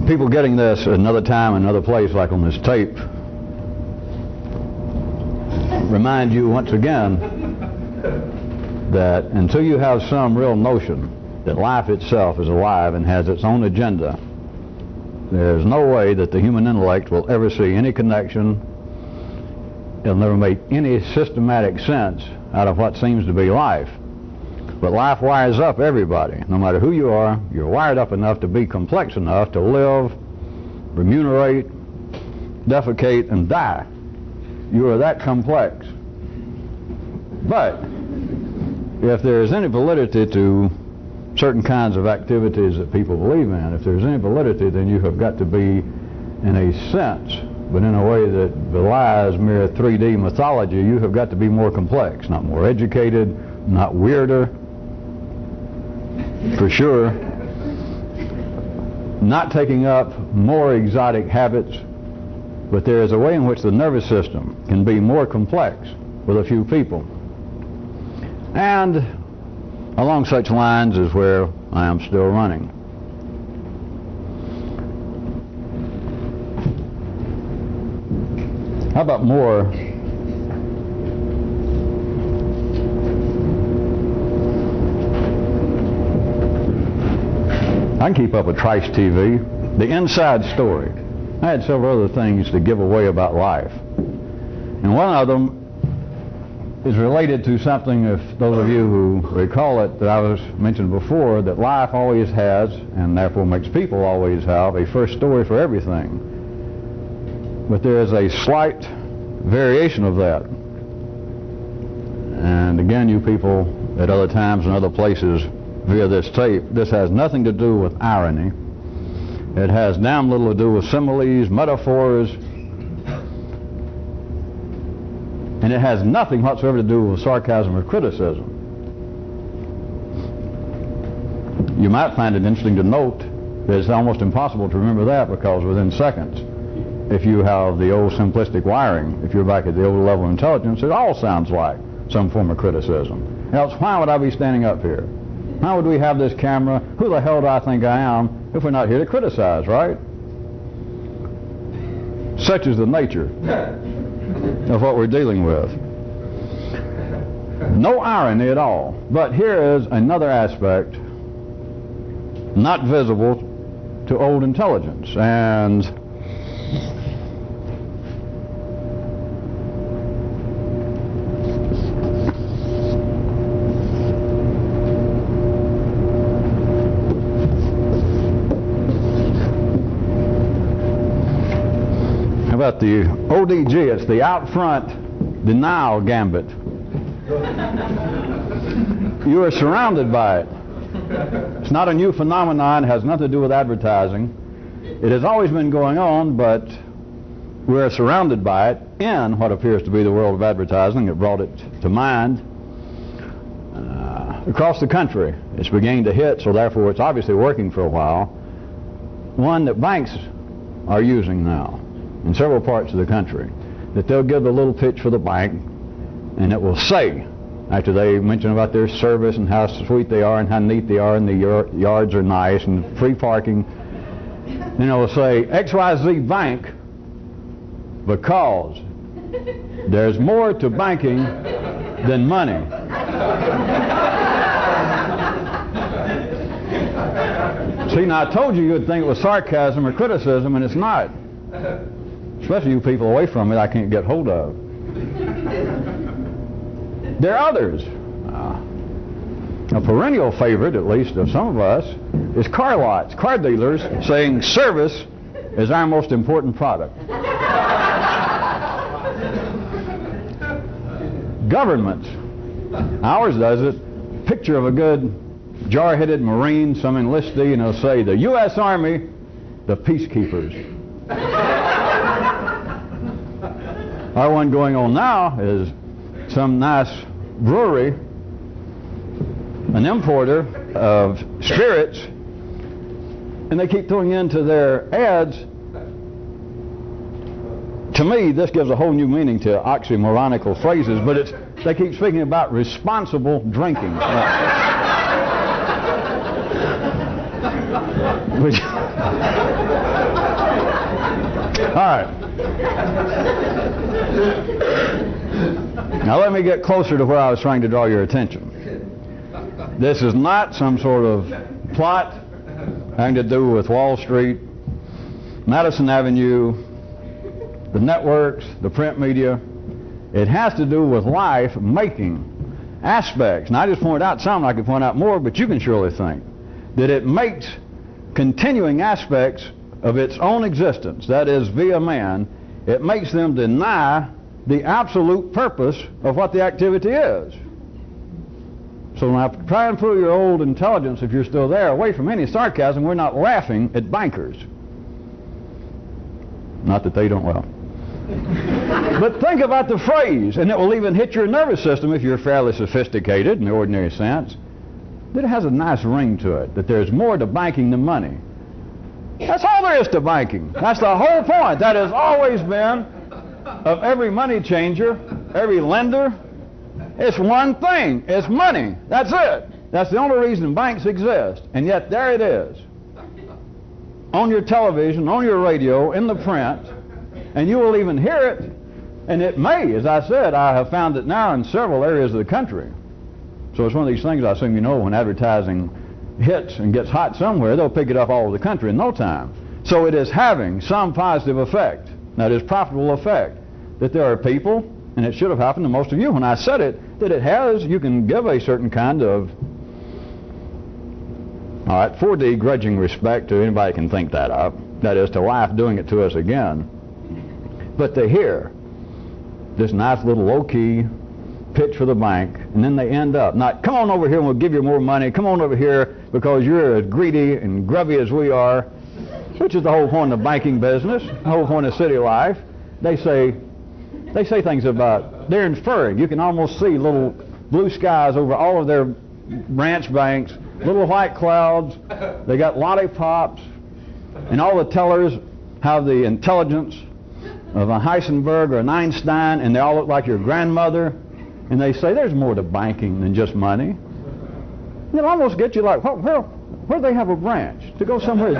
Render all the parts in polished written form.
people getting this at another time, another place, like on this tape, remind you once again that until you have some real notion that life itself is alive and has its own agenda, there's no way that the human intellect will ever see any connection. It'll never make any systematic sense out of what seems to be life. But life wires up everybody. No matter who you are, you're wired up enough to be complex enough to live, remunerate, defecate, and die. You are that complex. But if there's any validity to certain kinds of activities that people believe in, if there's any validity, then you have got to be, in a sense, but in a way that belies mere 3D mythology, you have got to be more complex, not more educated, not weirder, for sure, not taking up more exotic habits, but there is a way in which the nervous system can be more complex with a few people. And along such lines is where I am still running. How about more I can keep up with Trice TV, the inside story. I had several other things to give away about life. And one of them is related to something, if those of you who recall it, that I was mentioned before, that life always has, and therefore makes people always have, a first story for everything. But there is a slight variation of that. And again, you people at other times and other places via this tape, this has nothing to do with irony. It has damn little to do with similes, metaphors, and it has nothing whatsoever to do with sarcasm or criticism. You might find it interesting to note that it's almost impossible to remember that, because within seconds, if you have the old simplistic wiring, if you're back at the old level of intelligence, it all sounds like some form of criticism. Else, why would I be standing up here? How would we have this camera? Who the hell do I think I am if we're not here to criticize, right? Such is the nature of what we're dealing with. No irony at all. But here is another aspect not visible to old intelligence. And about the ODG, it's the out front denial gambit. You are surrounded by it. It's not a new phenomenon, it has nothing to do with advertising. It has always been going on, but we are surrounded by it in what appears to be the world of advertising. It brought it to mind across the country. It's beginning to hit, so therefore it's obviously working for a while. One that banks are using now in several parts of the country, that they'll give a little pitch for the bank, and it will say, after they mention about their service and how sweet they are and how neat they are and the yards are nice and free parking, then it will say XYZ Bank, because there's more to banking than money. See, now I told you'd think it was sarcasm or criticism, and it's not. Especially you people away from it I can't get hold of. There are others. A perennial favorite, at least of some of us, is car lots, car dealers saying service is our most important product. Governments, ours does it, picture of a good jar-headed Marine, some enlistee, and they'll say the U.S. Army, the peacekeepers. Our one going on now is some nice brewery, an importer of spirits, and they keep throwing into their ads. To me, this gives a whole new meaning to oxymoronical phrases, but they keep speaking about responsible drinking. Which right. Now let me get closer to where I was trying to draw your attention. This is not some sort of plot having to do with Wall Street, Madison Avenue, the networks, the print media. It has to do with life-making aspects. And I just pointed out some, I could point out more, but you can surely think that it makes continuing aspects of its own existence, that is, via man, it makes them deny the absolute purpose of what the activity is. So now try and pull your old intelligence, if you're still there, away from any sarcasm. We're not laughing at bankers. Not that they don't, well. But think about the phrase, and it will even hit your nervous system if you're fairly sophisticated in the ordinary sense, that it has a nice ring to it, that there's more to banking than money. That's all there is to banking. That's the whole point. That has always been of every money changer, every lender. It's one thing. It's money. That's it. That's the only reason banks exist. And yet there it is. On your television, on your radio, in the print, and you will even hear it, and it may, as I said, I have found it now in several areas of the country. So it's one of these things, I assume you know, when advertising hits and gets hot somewhere, they'll pick it up all over the country in no time. So it is having some positive effect, that is, profitable effect, that there are people, and it should have happened to most of you when I said it, that it has, you can give a certain kind of, all right, 4D grudging respect to anybody can think that up, that is, to life doing it to us again. But to hear this nice little low-key pitch for the bank, and then they end up not, come on over here and we'll give you more money, come on over here because you're as greedy and grubby as we are, which is the whole point of banking business, the whole point of city life. They say things about, they're inferring, you can almost see little blue skies over all of their branch banks, little white clouds, they got lollipops, and all the tellers have the intelligence of a Heisenberg or an Einstein, and they all look like your grandmother, and they say there's more to banking than just money. They'll almost get you like, where do they have a branch? To go somewhere,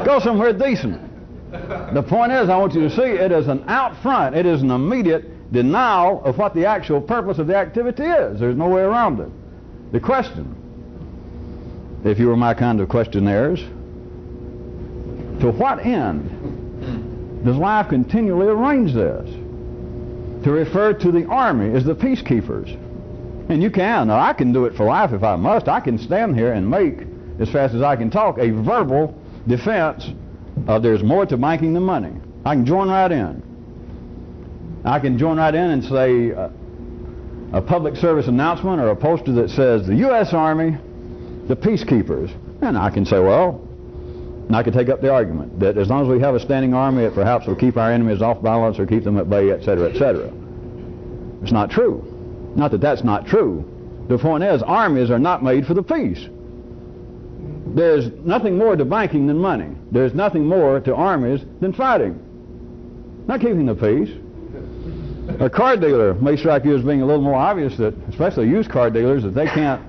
go somewhere decent. The point is, I want you to see, it is an out front, it is an immediate denial of what the actual purpose of the activity is. There's no way around it. The question, if you were my kind of questionnaires, to what end does life continually arrange this? To refer to the army as the peacekeepers. And you can. Now, I can do it for life if I must. I can stand here and make, as fast as I can talk, a verbal defense of there's more to banking than money. I can join right in. I can join right in and say a public service announcement or a poster that says the U.S. Army, the peacekeepers. And I can say, well, and I could take up the argument that as long as we have a standing army, it perhaps will keep our enemies off balance or keep them at bay, etc., etc. It's not true. Not that that's not true. The point is, armies are not made for the peace. There's nothing more to banking than money. There's nothing more to armies than fighting. Not keeping the peace. A car dealer may strike you as being a little more obvious that, especially used car dealers, that they can't,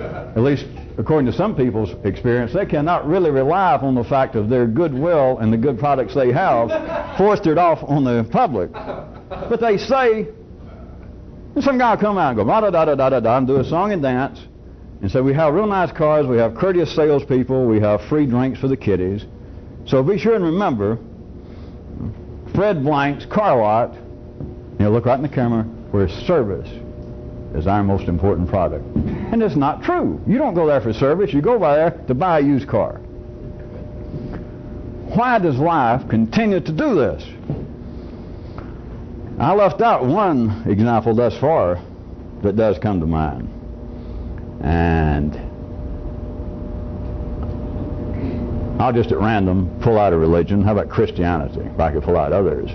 at least according to some people's experience, they cannot really rely upon the fact of their goodwill and the good products they have foisted off on the public. But they say, some guy will come out and go, da-da-da-da-da-da, and do a song and dance, and say, we have real nice cars, we have courteous salespeople, we have free drinks for the kiddies. So be sure and remember, Fred Blank's car lot, you look right in the camera, where service is our most important product. And it's not true. You don't go there for service, you go by there to buy a used car. Why does life continue to do this? I left out one example thus far that does come to mind. And I'll just at random pull out a religion. How about Christianity, if I could pull out others?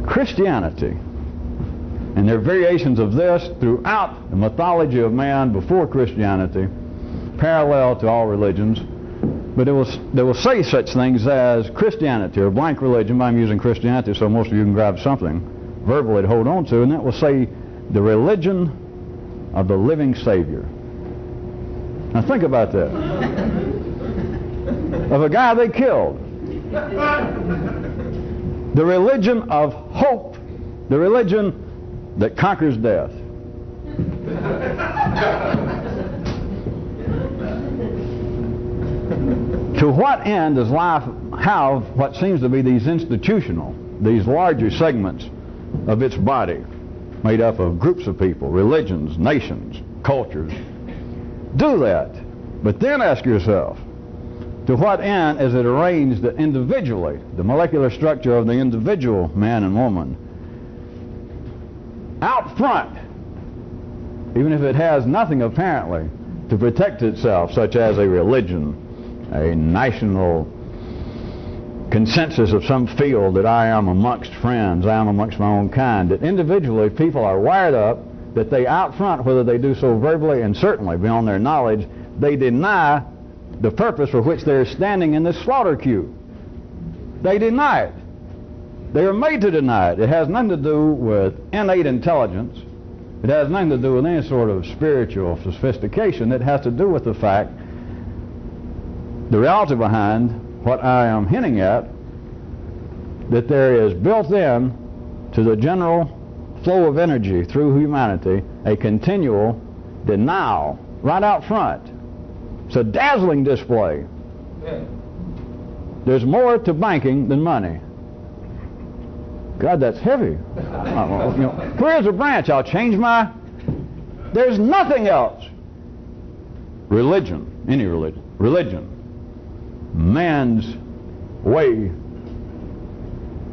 Christianity, and there are variations of this throughout the mythology of man before Christianity, parallel to all religions, but they will say such things as Christianity or blank religion. I'm using Christianity so most of you can grab something verbally to hold on to, and that will say the religion of the living Savior. Now think about that. Of a guy they killed, The religion of hope. The religion that conquers death. To what end does life have what seems to be these institutional, these larger segments of its body, made up of groups of people, religions, nations, cultures? Do that. But then ask yourself, to what end is it arranged that individually, the molecular structure of the individual man and woman, out front, even if it has nothing apparently to protect itself, such as a religion, a national consensus of some field that I am amongst friends, I am amongst my own kind, that individually people are wired up that they out front, whether they do so verbally and certainly beyond their knowledge, they deny the purpose for which they're standing in this slaughter queue. They deny it. They are made to deny it. It has nothing to do with innate intelligence. It has nothing to do with any sort of spiritual sophistication. It has to do with the fact, the reality behind what I am hinting at, that there is built in to the general flow of energy through humanity a continual denial right out front. It's a dazzling display. There's more to banking than money. God, that's heavy. Where's the branch? I'll change my... There's nothing else. Religion, any religion. Religion. Man's way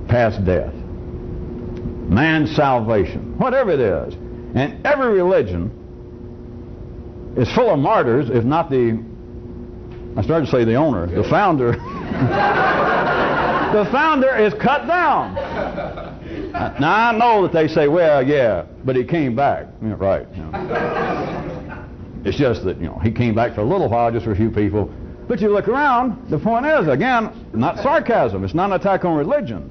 past death. Man's salvation. Whatever it is. And every religion is full of martyrs, if not the... I started to say the owner. The founder. The founder is cut down. Now I know that they say, well, yeah, but he came back. Yeah, right. It's just that, he came back for a little while, just for a few people. But you look around, the point is, again, not sarcasm. It's not an attack on religion.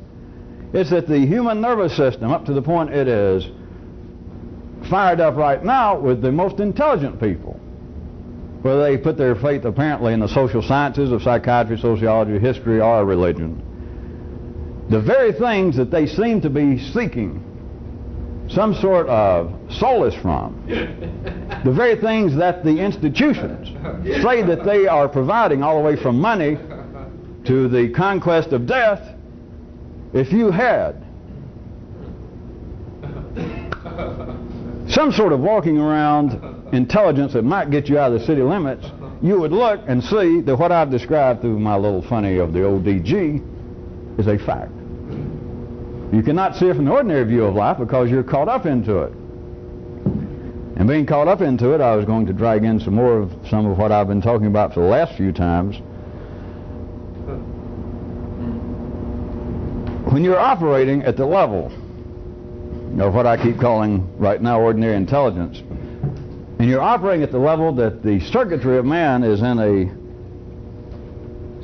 It's that the human nervous system, up to the point it is fired up right now with the most intelligent people, where they put their faith apparently in the social sciences of psychiatry, sociology, history, or religion. The very things that they seem to be seeking some sort of solace from, the very things that the institutions say that they are providing, all the way from money to the conquest of death, if you had some sort of walking around intelligence that might get you out of the city limits, you would look and see that what I've described through my little funny of the ODG is a fact. You cannot see it from the ordinary view of life because you're caught up into it. And being caught up into it, I was going to drag in some of what I've been talking about for the last few times. When you're operating at the level of what I keep calling right now ordinary intelligence, and you're operating at the level that the circuitry of man is in a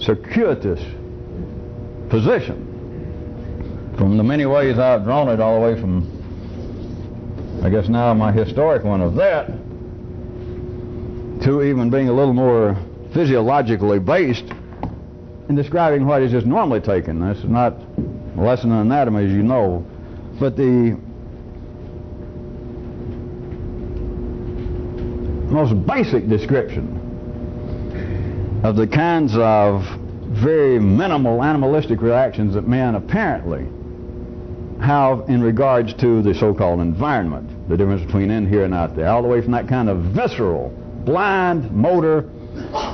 circuitous position, from the many ways I've drawn it, all the way from, I guess now my historic one of that, to even being a little more physiologically based in describing what is just normally taken. This is not a lesson in anatomy, as you know, but the most basic description of the kinds of very minimal animalistic reactions that man apparently have in regards to the so-called environment, the difference between in here and out there, all the way from that kind of visceral, blind, motor,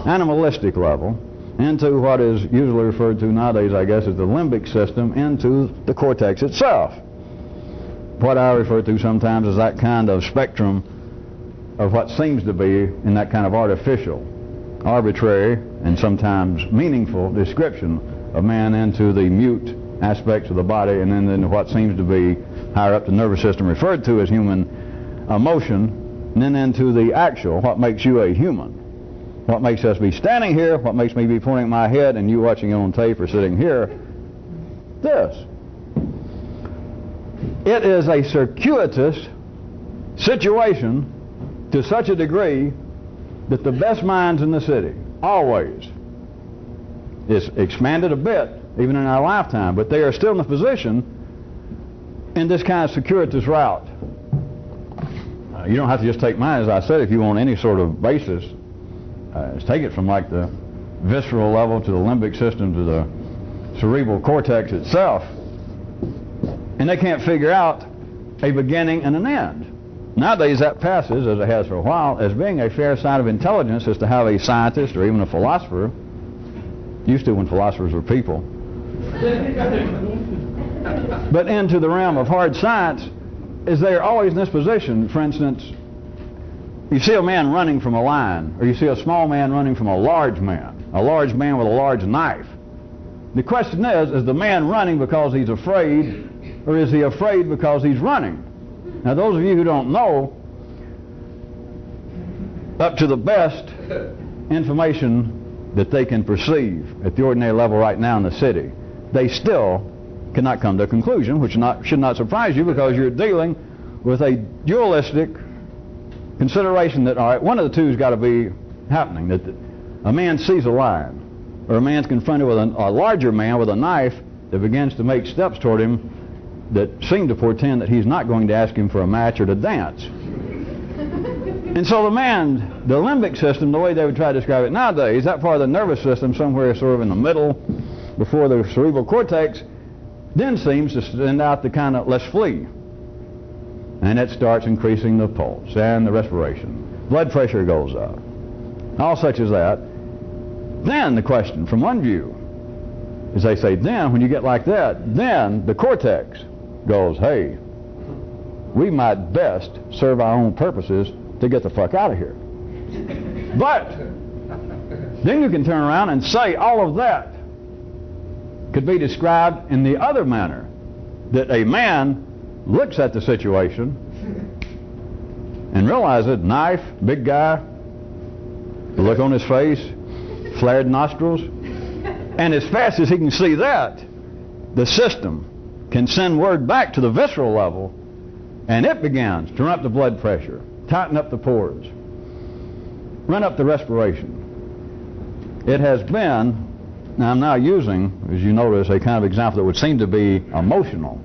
animalistic level into what is usually referred to nowadays, I guess, as the limbic system, into the cortex itself. What I refer to sometimes as that kind of spectrum of what seems to be in that kind of artificial, arbitrary, and sometimes meaningful description of man into the mute aspects of the body, and then into what seems to be higher up the nervous system referred to as human emotion, and then into the actual, what makes you a human, what makes us be standing here, what makes me be pointing my head and you watching it on tape or sitting here. This. It is a circuitous situation to such a degree that the best minds in the city always It's expanded a bit, even in our lifetime, but they are still in the position in this kind of circuitous route. You don't have to just take mine, as I said, if you want any sort of basis. Take it from like the visceral level to the limbic system to the cerebral cortex itself. And they can't figure out a beginning and an end. Nowadays that passes, as it has for a while, as being a fair sign of intelligence as to how a scientist or even a philosopher, used to when philosophers were people, but into the realm of hard science, is they are always in this position. For instance, you see a man running from a lion, or you see a small man running from a large man with a large knife. The question is the man running because he's afraid, or is he afraid because he's running? Now those of you who don't know, up to the best information that they can perceive at the ordinary level right now in the city, they still cannot come to a conclusion, which should not surprise you, because you're dealing with a dualistic consideration that, all right, one of the two's got to be happening, that a man sees a lion, or a man's confronted with a larger man with a knife that begins to make steps toward him that seem to portend that he's not going to ask him for a match or to dance. And so the limbic system, the way they would try to describe it nowadays, that part of the nervous system somewhere sort of in the middle before the cerebral cortex, then seems to send out the kind of, let's flee. And it starts increasing the pulse and the respiration. Blood pressure goes up. All such as that. Then the question, from one view, is they say, then when you get like that, then the cortex goes, hey, we might best serve our own purposes to get the fuck out of here. But then you can turn around and say all of that could be described in the other manner, that a man looks at the situation and realizes, knife, big guy, the look on his face, flared nostrils, and as fast as he can see that, the system can send word back to the visceral level, and it begins to run up the blood pressure, tighten up the pores, run up the respiration. It has been, now I'm now using, as you notice, a kind of example that would seem to be emotional,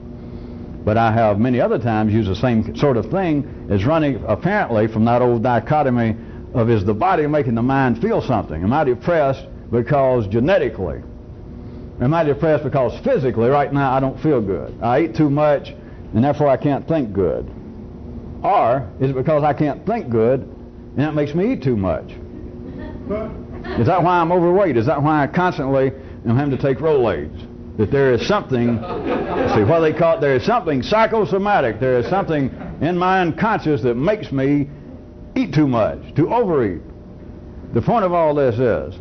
but I have many other times used the same sort of thing as running apparently from that old dichotomy of, is the body making the mind feel something? Am I depressed because genetically? Am I depressed because physically right now I don't feel good? I eat too much and therefore I can't think good. Or is it because I can't think good and that makes me eat too much? Is that why I'm overweight? Is that why I constantly am having to take Rolaids? That there is something, see what they call it, there is something psychosomatic, there is something in my unconscious that makes me eat too much, to overeat. The point of all this is,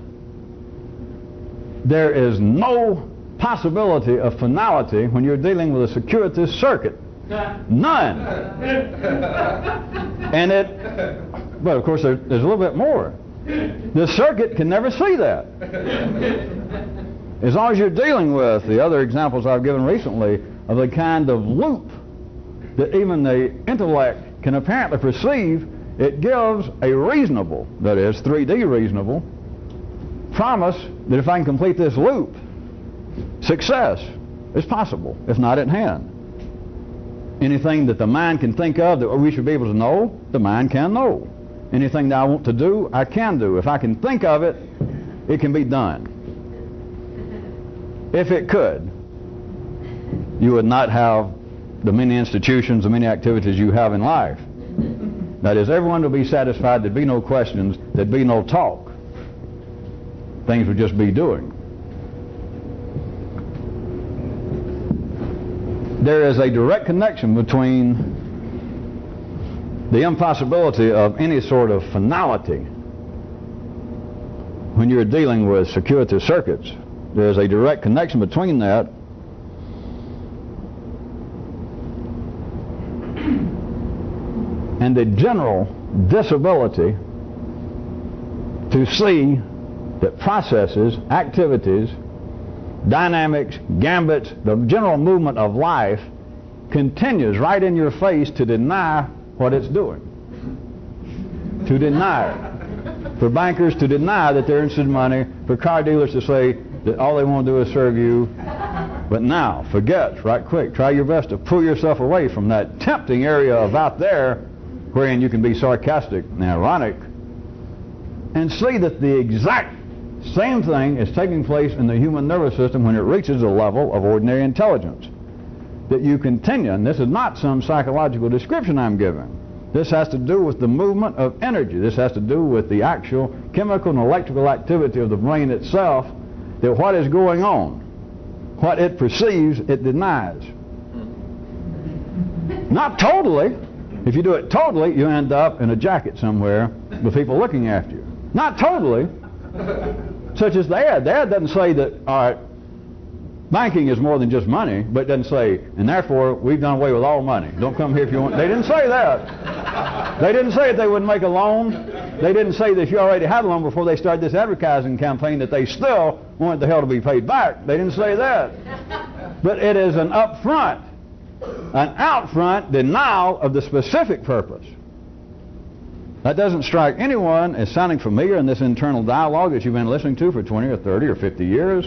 there is no possibility of finality when you're dealing with a circuitous circuit. None. And but of course there's a little bit more. The circuit can never see that. As long as you're dealing with the other examples I've given recently of the kind of loop that even the intellect can apparently perceive, it gives a reasonable, that is 3D reasonable, promise that if I can complete this loop, success is possible, if not at hand. Anything that the mind can think of that we should be able to know, the mind can know. Anything that I want to do, I can do. If I can think of it, it can be done. If it could, you would not have the many institutions, the many activities you have in life. That is, everyone would be satisfied, there'd be no questions, there'd be no talk. Things would just be doing. There is a direct connection between the impossibility of any sort of finality when you're dealing with circuitous circuits. There's a direct connection between that and the general disability to see that processes, activities, dynamics, gambits, the general movement of life continues right in your face to deny what it's doing. To deny it. For bankers to deny that they're interested in money, for car dealers to say that all they want to do is serve you. But now, forget, right quick, try your best to pull yourself away from that tempting area of out there wherein you can be sarcastic and ironic, and see that the exact same thing is taking place in the human nervous system when it reaches a level of ordinary intelligence. That you continue, and this is not some psychological description I'm giving. This has to do with the movement of energy. This has to do with the actual chemical and electrical activity of the brain itself, that what is going on, what it perceives, it denies. Not totally. If you do it totally, you end up in a jacket somewhere with people looking after you. Not totally. Such as the ad. The ad doesn't say that, all right, banking is more than just money, but it doesn't say, and therefore we've done away with all money. Don't come here if you want. They didn't say that. They didn't say that they wouldn't make a loan. They didn't say that if you already had a loan before they started this advertising campaign that they still wanted the hell to be paid back. They didn't say that. But it is an upfront, an out-front denial of the specific purpose. That doesn't strike anyone as sounding familiar in this internal dialogue that you've been listening to for 20 or 30 or 50 years.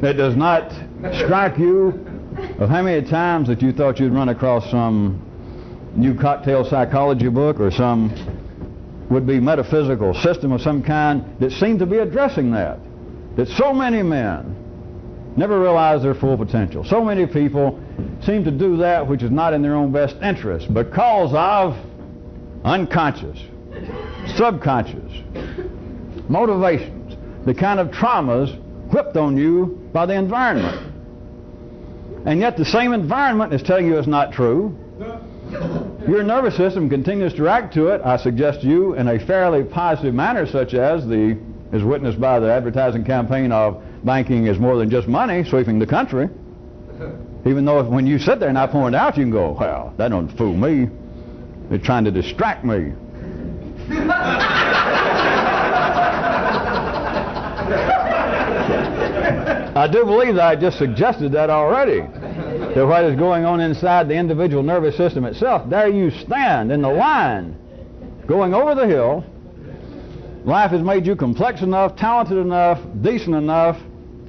It does not strike you of how many times that you thought you'd run across some new cocktail psychology book or some would-be metaphysical system of some kind that seemed to be addressing that. That so many men never realize their full potential. So many people seem to do that which is not in their own best interest because of unconscious, subconscious motivations, the kind of traumas whipped on you by the environment. And yet the same environment is telling you it's not true. Your nervous system continues to react to it, I suggest to you, in a fairly positive manner, such as is witnessed by the advertising campaign of banking is more than just money sweeping the country. Even though when you sit there and I point it out, you can go, well, that don't fool me. They're trying to distract me. I do believe that I just suggested that already. That what is going on inside the individual nervous system itself, there you stand in the line, going over the hill. Life has made you complex enough, talented enough, decent enough.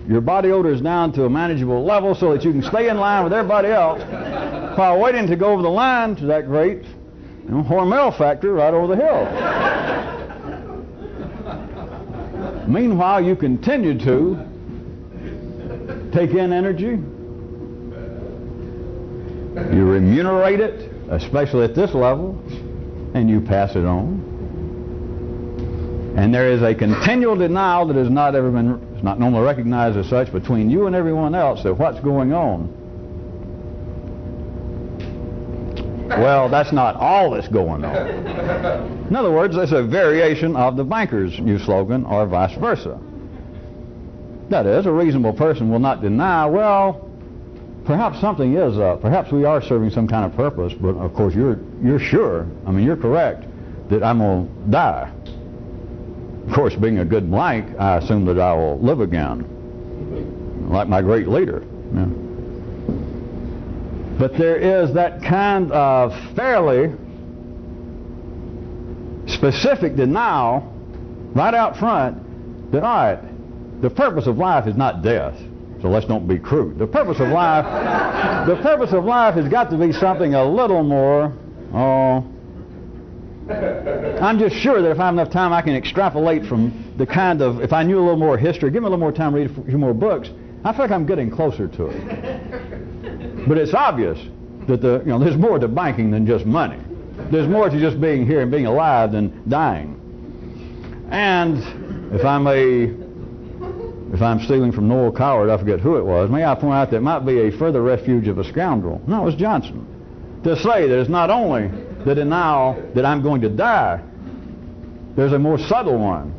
Your body odor is down to a manageable level so that you can stay in line with everybody else while waiting to go over the line to that great Hormel factory right over the hill. Meanwhile, you continue to take in energy. You remunerate it, especially at this level, and you pass it on. And there is a continual denial that has not ever been, it's not normally recognized as such between you and everyone else that what's going on. Well, that's not all that's going on. In other words, that's a variation of the banker's new slogan, or vice versa. That is, a reasonable person will not deny, well, perhaps something is up. Perhaps we are serving some kind of purpose, but of course you're sure, I mean you're correct, that I'm going to die. Of course, being a good blank, I assume that I will live again, like my great leader. Yeah. But there is that kind of fairly specific denial right out front that, all right, the purpose of life is not death, so let's don't be crude. The purpose of life has got to be something a little more, I'm just sure that if I have enough time I can extrapolate from the kind of, if I knew a little more history, give me a little more time to read a few more books, I feel like I'm getting closer to it. But it's obvious that there's more to banking than just money. There's more to just being here and being alive than dying. And if I'm stealing from Noel Coward, I forget who it was, may I point out that it might be a further refuge of a scoundrel. No, it was Johnson. To say that it's not only the denial that I'm going to die, there's a more subtle one.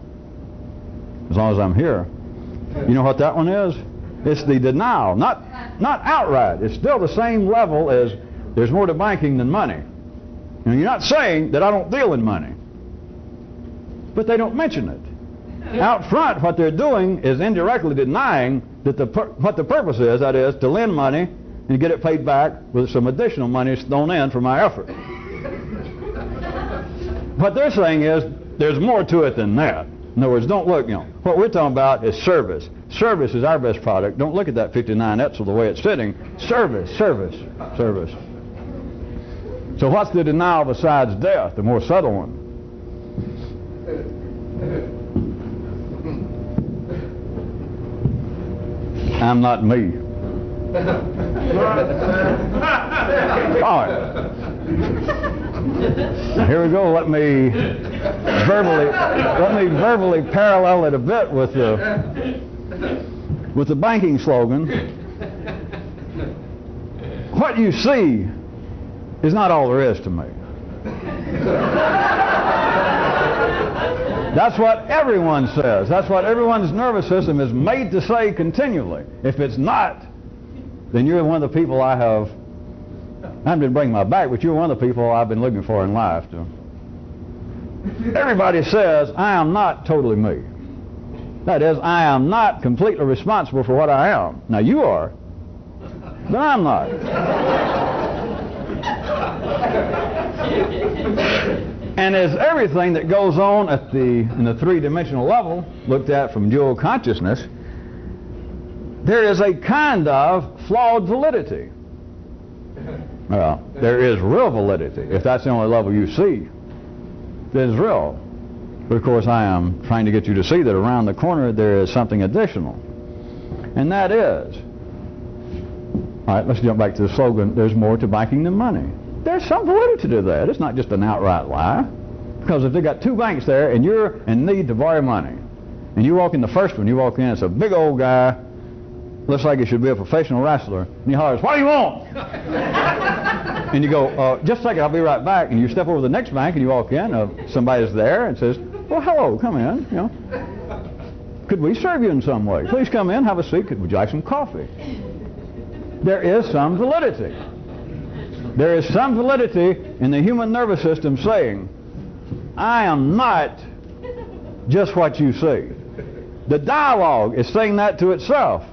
As long as I'm here. You know what that one is? It's the denial, not outright. It's still the same level as there's more to banking than money. And you're not saying that I don't deal in money. But they don't mention it. Out front, what they're doing is indirectly denying that what the purpose is, that is, to lend money and get it paid back with some additional money thrown in for my effort. What they're saying is, there's more to it than that. In other words, don't look, what we're talking about is service. Service is our best product. Don't look at that 59 Etzel the way it's sitting. Service, service, service. So what's the denial besides death, the more subtle one? I'm not me. All right. Here we go. Let me verbally parallel it a bit with the banking slogan. What you see is not all there is to me. That's what everyone says. That's what everyone's nervous system is made to say continually. If it's not, then you're one of the people I didn't bring my back, but you're one of the people I've been looking for in life. Everybody says, I am not totally me. That is, I am not completely responsible for what I am. Now you are, but I'm not. And as everything that goes on in the three-dimensional level, looked at from dual consciousness, there is a kind of flawed validity. Well, there is real validity, if that's the only level you see. It is real. But of course I am trying to get you to see that around the corner there is something additional. And that is, all right, let's jump back to the slogan, there's more to banking than money. There's some validity to that. It's not just an outright lie. Because if they got two banks there and you're in need to borrow money, and you walk in the first one, you walk in, it's a big old guy, looks like he should be a professional wrestler, and he hollers, "What do you want?" And you go, "Just a second, I'll be right back." And you step over to the next bank and you walk in, somebody's there and says, "Well, hello, come in, could we serve you in some way? Please come in, have a seat. Would you like some coffee?" There is some validity. There is some validity in the human nervous system saying, I am not just what you see. The dialogue is saying that to itself.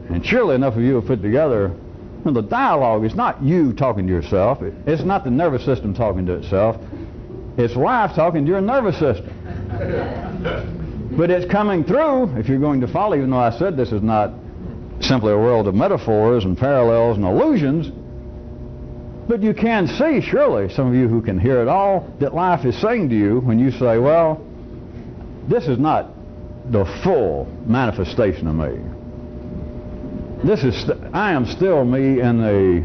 And surely enough of you have put together, the dialogue is not you talking to yourself. It's not the nervous system talking to itself. It's life talking to your nervous system. But it's coming through, if you're going to follow, even though I said this is not simply a world of metaphors and parallels and illusions, but you can see, surely, some of you who can hear it all, that life is saying to you when you say, well, this is not the full manifestation of me. I am still me in a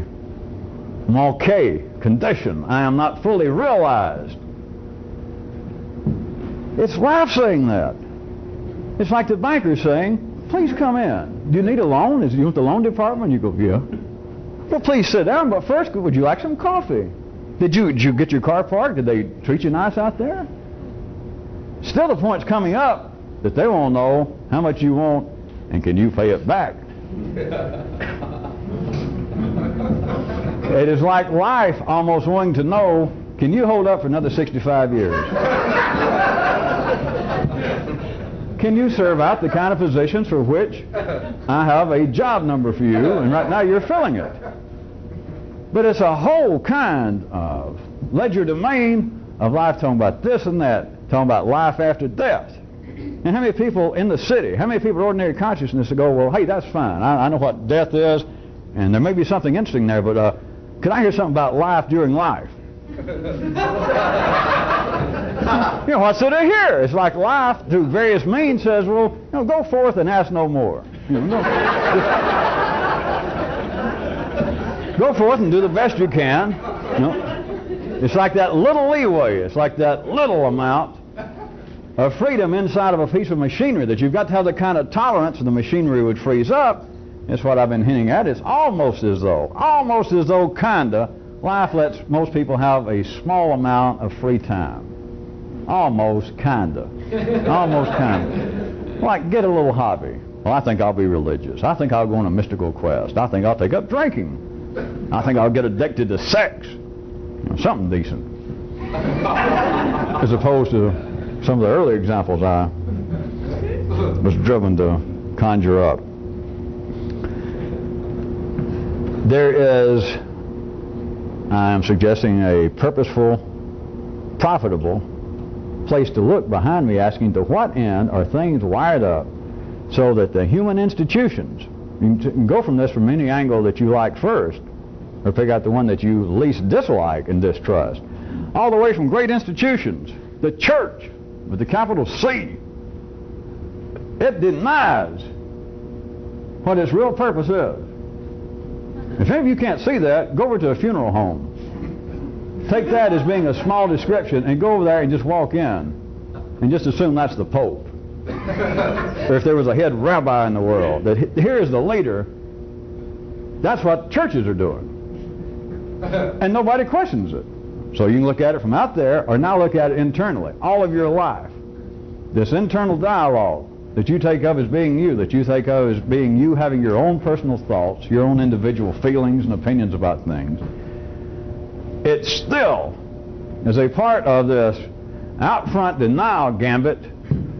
manqué condition. I am not fully realized. It's life saying that. It's like the banker saying, please come in. Do you need a loan? Do you want the loan department? You go, yeah. Well, please sit down, but first, would you like some coffee? Did you get your car parked? Did they treat you nice out there? Still the point's coming up that they want to know how much you want and can you pay it back. It is like life almost wanting to know, can you hold up for another 65 years? Can you serve out the kind of positions for which I have a job number for you, and right now you're filling it? But it's a whole kind of ledger domain of life talking about this and that, talking about life after death. And how many people in the city, how many people in ordinary consciousness go, well, hey, that's fine. I know what death is, and there may be something interesting there, but could I hear something about life during life? What's there to hear? It's like life, through various means, says, well, go forth and ask no more. Go forth and do the best you can. It's like that little leeway. It's like that little amount of freedom inside of a piece of machinery that you've got to have the kind of tolerance, and the machinery would freeze up. That's what I've been hinting at. It's almost as though, kinda, life lets most people have a small amount of free time. Almost kinda. Like, get a little hobby. Well, I think I'll be religious. I think I'll go on a mystical quest. I think I'll take up drinking. I think I'll get addicted to sex. Something decent. As opposed to some of the early examples I was driven to conjure up. There is, I am suggesting, a purposeful, profitable place to look behind me, asking to what end are things wired up so that the human institutions, you can go from this from any angle that you like first, or pick out the one that you least dislike and distrust, all the way from great institutions, the church with the capital C. It denies what its real purpose is. If any of you can't see that, go over to a funeral home. Take that as being a small description and go over there and just walk in and just assume that's the Pope. Or if there was a head rabbi in the world, that here is the leader, that's what churches are doing. And nobody questions it. So you can look at it from out there or now look at it internally. All of your life, this internal dialogue that you take of as being you, that you think of as being you having your own personal thoughts, your own individual feelings and opinions about things, it still is a part of this out front denial gambit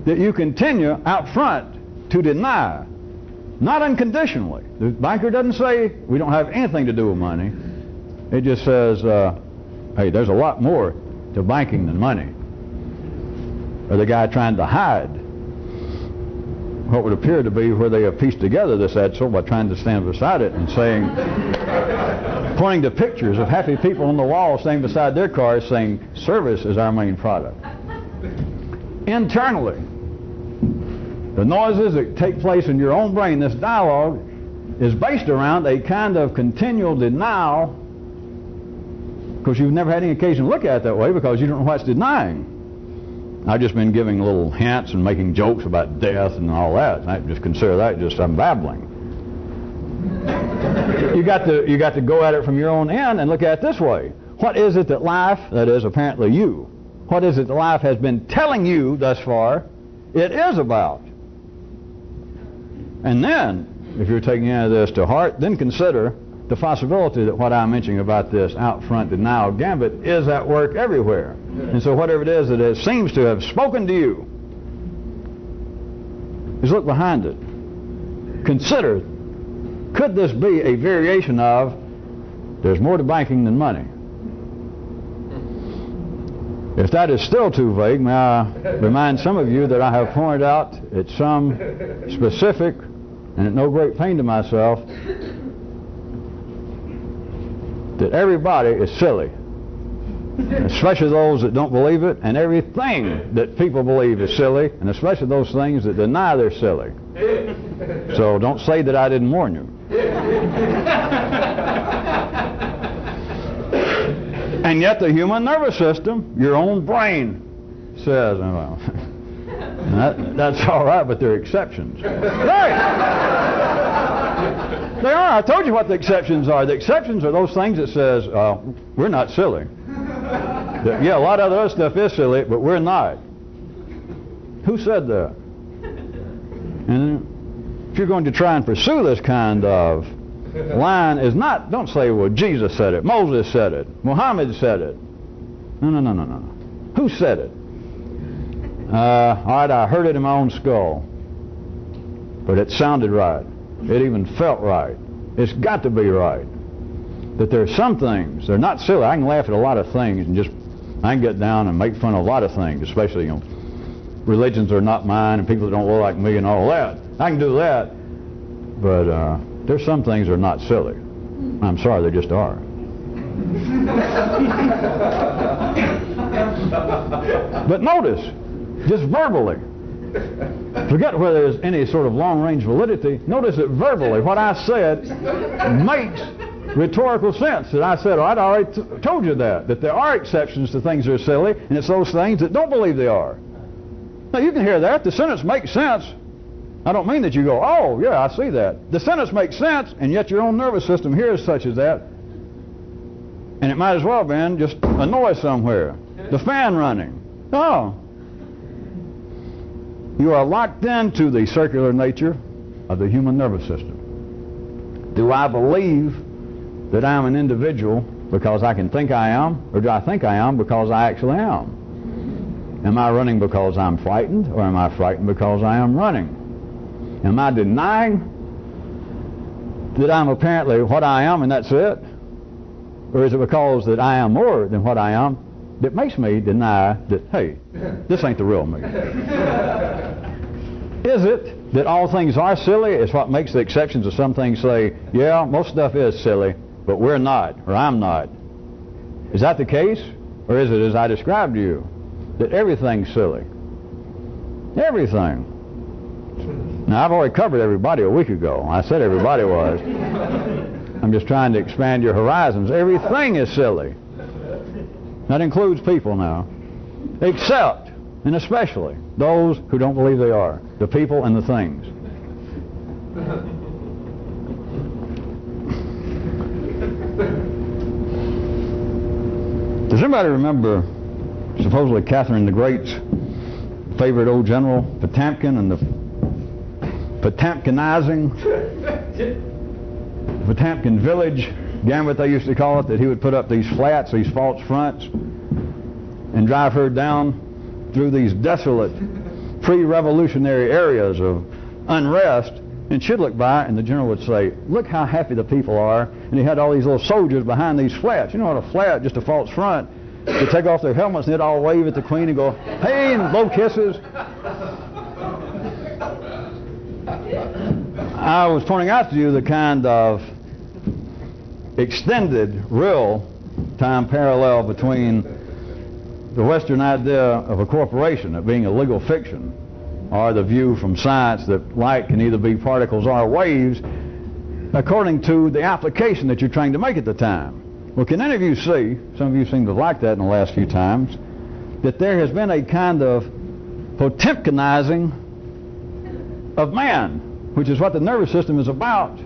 that you continue out front to deny, not unconditionally. The banker doesn't say we don't have anything to do with money. It just says, hey, there's a lot more to banking than money. Or the guy trying to hide what would appear to be where they have pieced together this edsel by trying to stand beside it and saying, pointing to pictures of happy people on the wall standing beside their cars saying, service is our main product. Internally, the noises that take place in your own brain, this dialogue, is based around a kind of continual denial, because you've never had any occasion to look at it that way because you don't know what's denying. I've just been giving little hints and making jokes about death and all that. I just consider that just I'm babbling. You got to go at it from your own end and look at it this way. What is it that life, that is apparently you, what is it that life has been telling you thus far it is about? And then, if you're taking any of this to heart, then consider the possibility that what I'm mentioning about this out front denial gambit is at work everywhere. And so whatever it is that it seems to have spoken to you, is look behind it. Consider, could this be a variation of there's more to banking than money? If that is still too vague, may I remind some of you that I have pointed out at some specific and at no great pain to myself that everybody is silly, especially those that don't believe it, and everything that people believe is silly, and especially those things that deny they're silly. So don't say that I didn't warn you. And yet the human nervous system, your own brain, says, well, that's all right, but there are exceptions. Right! They are. I told you what the exceptions are. The exceptions are those things that says, we're not silly. Yeah, a lot of other stuff is silly, but we're not. Who said that? And if you're going to try and pursue this kind of line, is not, don't say, well, Jesus said it, Moses said it, Muhammad said it. No. Who said it? All right, I heard it in my own skull, but it sounded right. It even felt right. It's got to be right. That there are some things, they're not silly. I can laugh at a lot of things and just, I can get down and make fun of a lot of things, especially, you know, religions are not mine and people that don't look like me and all that. I can do that, but there's some things that are not silly. I'm sorry, they just are. But notice, just verbally, forget whether there's any sort of long-range validity, notice that verbally what I said makes rhetorical sense. That I said, I'd already told you that there are exceptions to things that are silly, and it's those things that don't believe they are. Now you can hear that. The sentence makes sense. I don't mean that you go, oh yeah, I see that. The sentence makes sense, and yet your own nervous system hears such as that, and it might as well have been just a noise somewhere. The fan running. Oh. You are locked into the circular nature of the human nervous system. Do I believe that I'm an individual because I can think I am, or do I think I am because I actually am? Am I running because I'm frightened, or am I frightened because I am running? Am I denying that I'm apparently what I am and that's it? Or is it because that I am more than what I am that makes me deny that, hey, this ain't the real me? Is it that all things are silly? It's what makes the exceptions of some things say, yeah, most stuff is silly, but we're not, or I'm not. Is that the case? Or is it, as I described to you, that everything's silly? Everything. Now, I've already covered everybody a week ago. I said everybody was. I'm just trying to expand your horizons. Everything is silly. That includes people now. Except, and especially, those who don't believe they are. The people and the things. Does anybody remember supposedly Catherine the Great's favorite old general, Potemkin, and the Potemkinizing, Potemkin village gambit they used to call it, that he would put up these flats, these false fronts, and drive her down through these desolate pre-revolutionary areas of unrest, and she'd look by and the general would say, look how happy the people are, and he had all these little soldiers behind these flats. You know what a flat, just a false front, they'd take off their helmets and they'd all wave at the queen and go, hey, and blow kisses. I was pointing out to you the kind of extended real-time parallel between the Western idea of a corporation, of being a legal fiction, or the view from science that light can either be particles or waves, according to the application that you're trying to make at the time. Well, can any of you see, some of you seem to like that in the last few times, that there has been a kind of Potemkinizing of man, which is what the nervous system is about.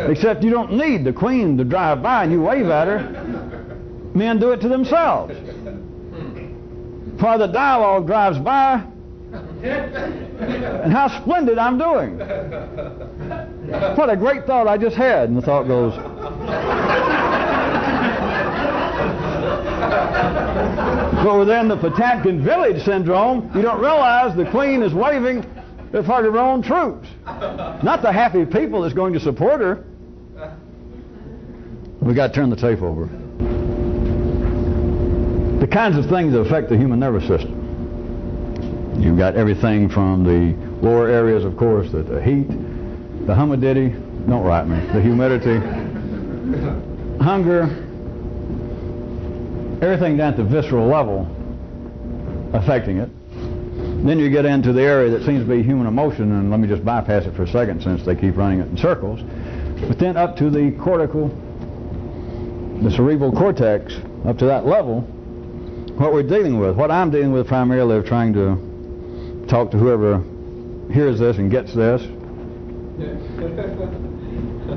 Except you don't need the queen to drive by and you wave at her. Men do it to themselves. While the dialogue drives by, and how splendid I'm doing. What a great thought I just had. And the thought goes, but within the Potemkin village syndrome, you don't realize the queen is waving at part of her own troops. Not the happy people that's going to support her. We got to turn the tape over. The kinds of things that affect the human nervous system. You've got everything from the lower areas, of course, the heat, the humidity, don't write me, the humidity, hunger, everything down at the visceral level affecting it. Then you get into the area that seems to be human emotion, and let me just bypass it for a second since they keep running it in circles. But then up to the cortical, the cerebral cortex, up to that level, what we're dealing with, what I'm dealing with primarily of trying to talk to whoever hears this and gets this,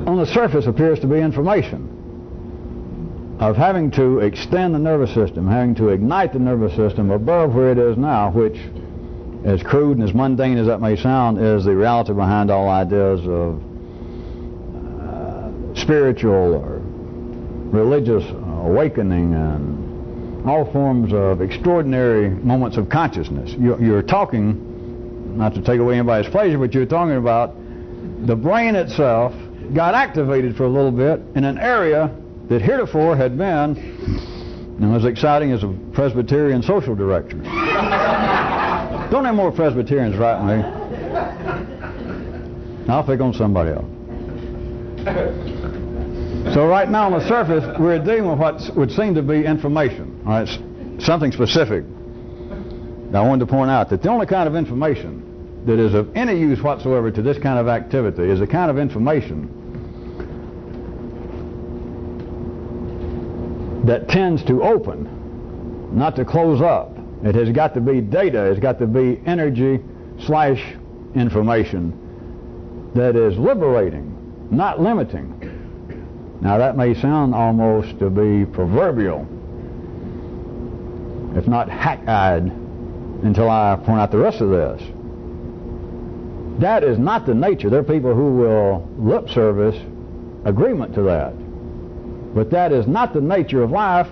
on the surface appears to be information of having to extend the nervous system, having to ignite the nervous system above where it is now, which, as crude and as mundane as that may sound, is the reality behind all ideas of spiritual or religious awakening and all forms of extraordinary moments of consciousness. You're talking, not to take away anybody's pleasure, but you're talking about the brain itself got activated for a little bit in an area that heretofore had been, as exciting as a Presbyterian social director. Don't have more Presbyterians write me. I'll pick on somebody else. So right now on the surface, we're dealing with what would seem to be information. All right, something specific. Now I wanted to point out that the only kind of information that is of any use whatsoever to this kind of activity is a kind of information that tends to open, not to close up. It has got to be data, it's got to be energy/information that is liberating, not limiting. Now that may sound almost to be proverbial, if not hack-eyed, until I point out the rest of this. That is not the nature. There are people who will lip service agreement to that. But that is not the nature of life.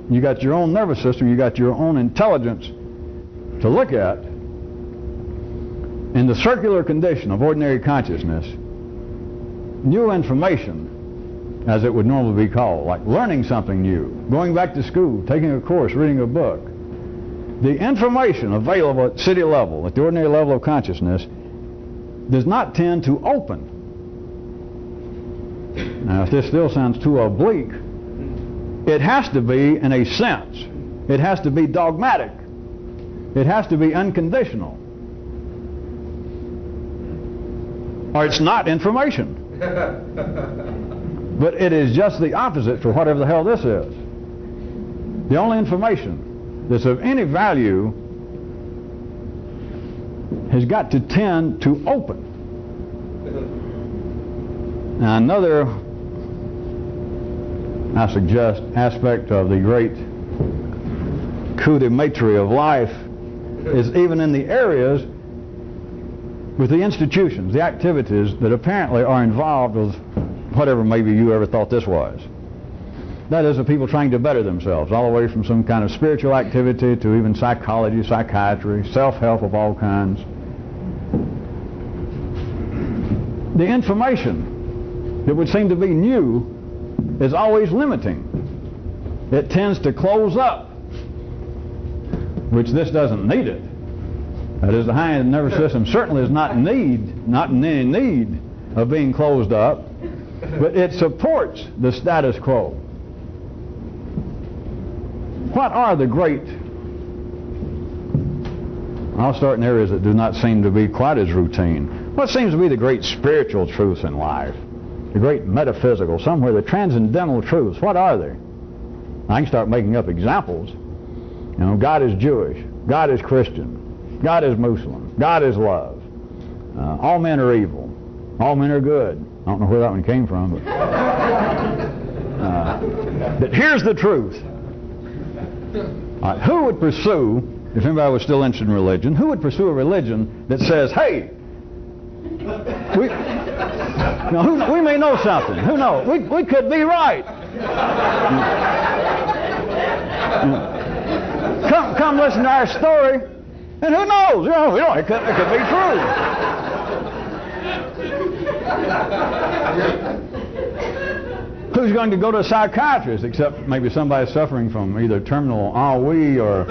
You got your own nervous system, you got your own intelligence to look at. In the circular condition of ordinary consciousness, new information as it would normally be called, like learning something new, going back to school, taking a course, reading a book. The information available at city level, at the ordinary level of consciousness, does not tend to open. Now, if this still sounds too oblique, it has to be in a sense. It has to be dogmatic. It has to be unconditional. Or it's not information. But it is just the opposite for whatever the hell this is. The only information that's of any value has got to tend to open. Now, another, I suggest, aspect of the great coup de maître of life is even in the areas with the institutions, the activities that apparently are involved with whatever maybe you ever thought this was. That is, the people trying to better themselves, all the way from some kind of spiritual activity to even psychology, psychiatry, self-help of all kinds. The information that would seem to be new is always limiting. It tends to close up, which this doesn't need it. That is, the high nervous system certainly is not in any need of being closed up, but it supports the status quo. What are the great, I'll start in areas that do not seem to be quite as routine. What seems to be the great spiritual truths in life? The great metaphysical, somewhere the transcendental truths, what are they? I can start making up examples. You know, God is Jewish, God is Christian, God is Muslim, God is love. All men are evil, all men are good. I don't know where that one came from, but here's the truth. Who would pursue, if anybody was still interested in religion, who would pursue a religion that says, hey, we may know something. Who knows? We could be right. Come listen to our story, and who knows? It could be true. Who's going to go to a psychiatrist except maybe somebody suffering from either terminal ennui or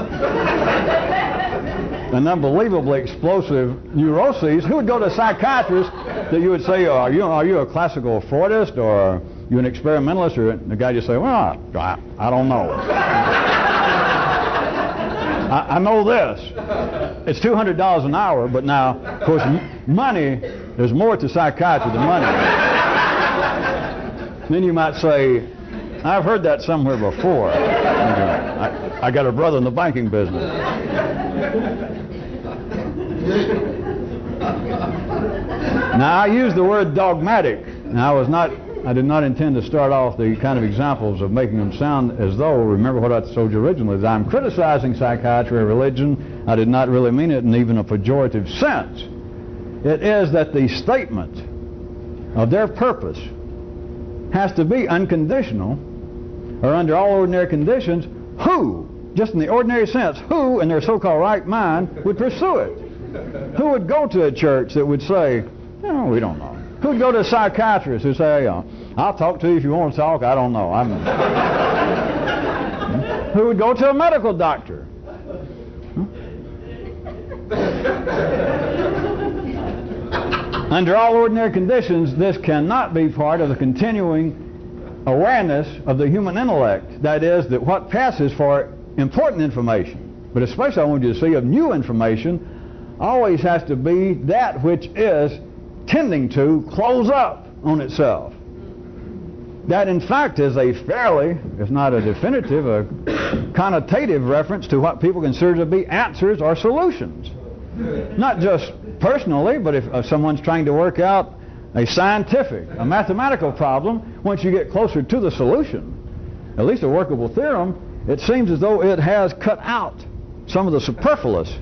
an unbelievably explosive neuroses? Who would go to a psychiatrist that you would say, are you a classical Freudist, or are you an experimentalist? Or the guy just say, well, I don't know. I know this. It's $200 an hour, but now, of course, money, there's more to psychiatry than money. Then you might say, I've heard that somewhere before. I got a brother in the banking business. Now, I use the word dogmatic. Now, I did not intend to start off the kind of examples of making them sound as though, remember what I told you originally, is I'm criticizing psychiatry or religion. I did not really mean it in even a pejorative sense. It is that the statement of their purpose has to be unconditional, or under all ordinary conditions, who, just in the ordinary sense, who in their so-called right mind would pursue it? Who would go to a church that would say, oh, we don't know? Who would go to a psychiatrist who say, I'll talk to you if you want to talk, I don't know. Who would go to a medical doctor? Under all ordinary conditions, this cannot be part of the continuing awareness of the human intellect. That is, that what passes for important information, but especially I want you to see of new information, always has to be that which is tending to close up on itself. That in fact is a fairly, if not a definitive, a connotative reference to what people consider to be answers or solutions. Not just personally, but if someone's trying to work out a scientific, a mathematical problem, once you get closer to the solution, at least a workable theorem, it seems as though it has cut out some of the superfluous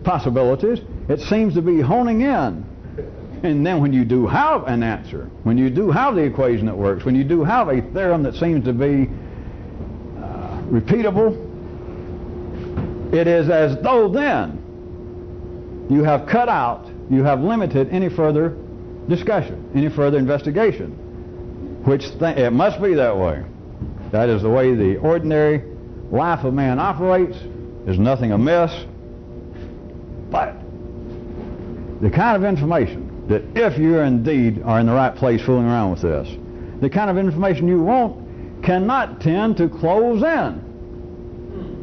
possibilities. It seems to be honing in. And then when you do have an answer, when you do have the equation that works, when you do have a theorem that seems to be repeatable, it is as though then you have cut out, you have limited any further discussion, any further investigation. it must be that way. That is the way the ordinary life of man operates. There's nothing amiss. But the kind of information that if you indeed are in the right place fooling around with this, the kind of information you want cannot tend to close in.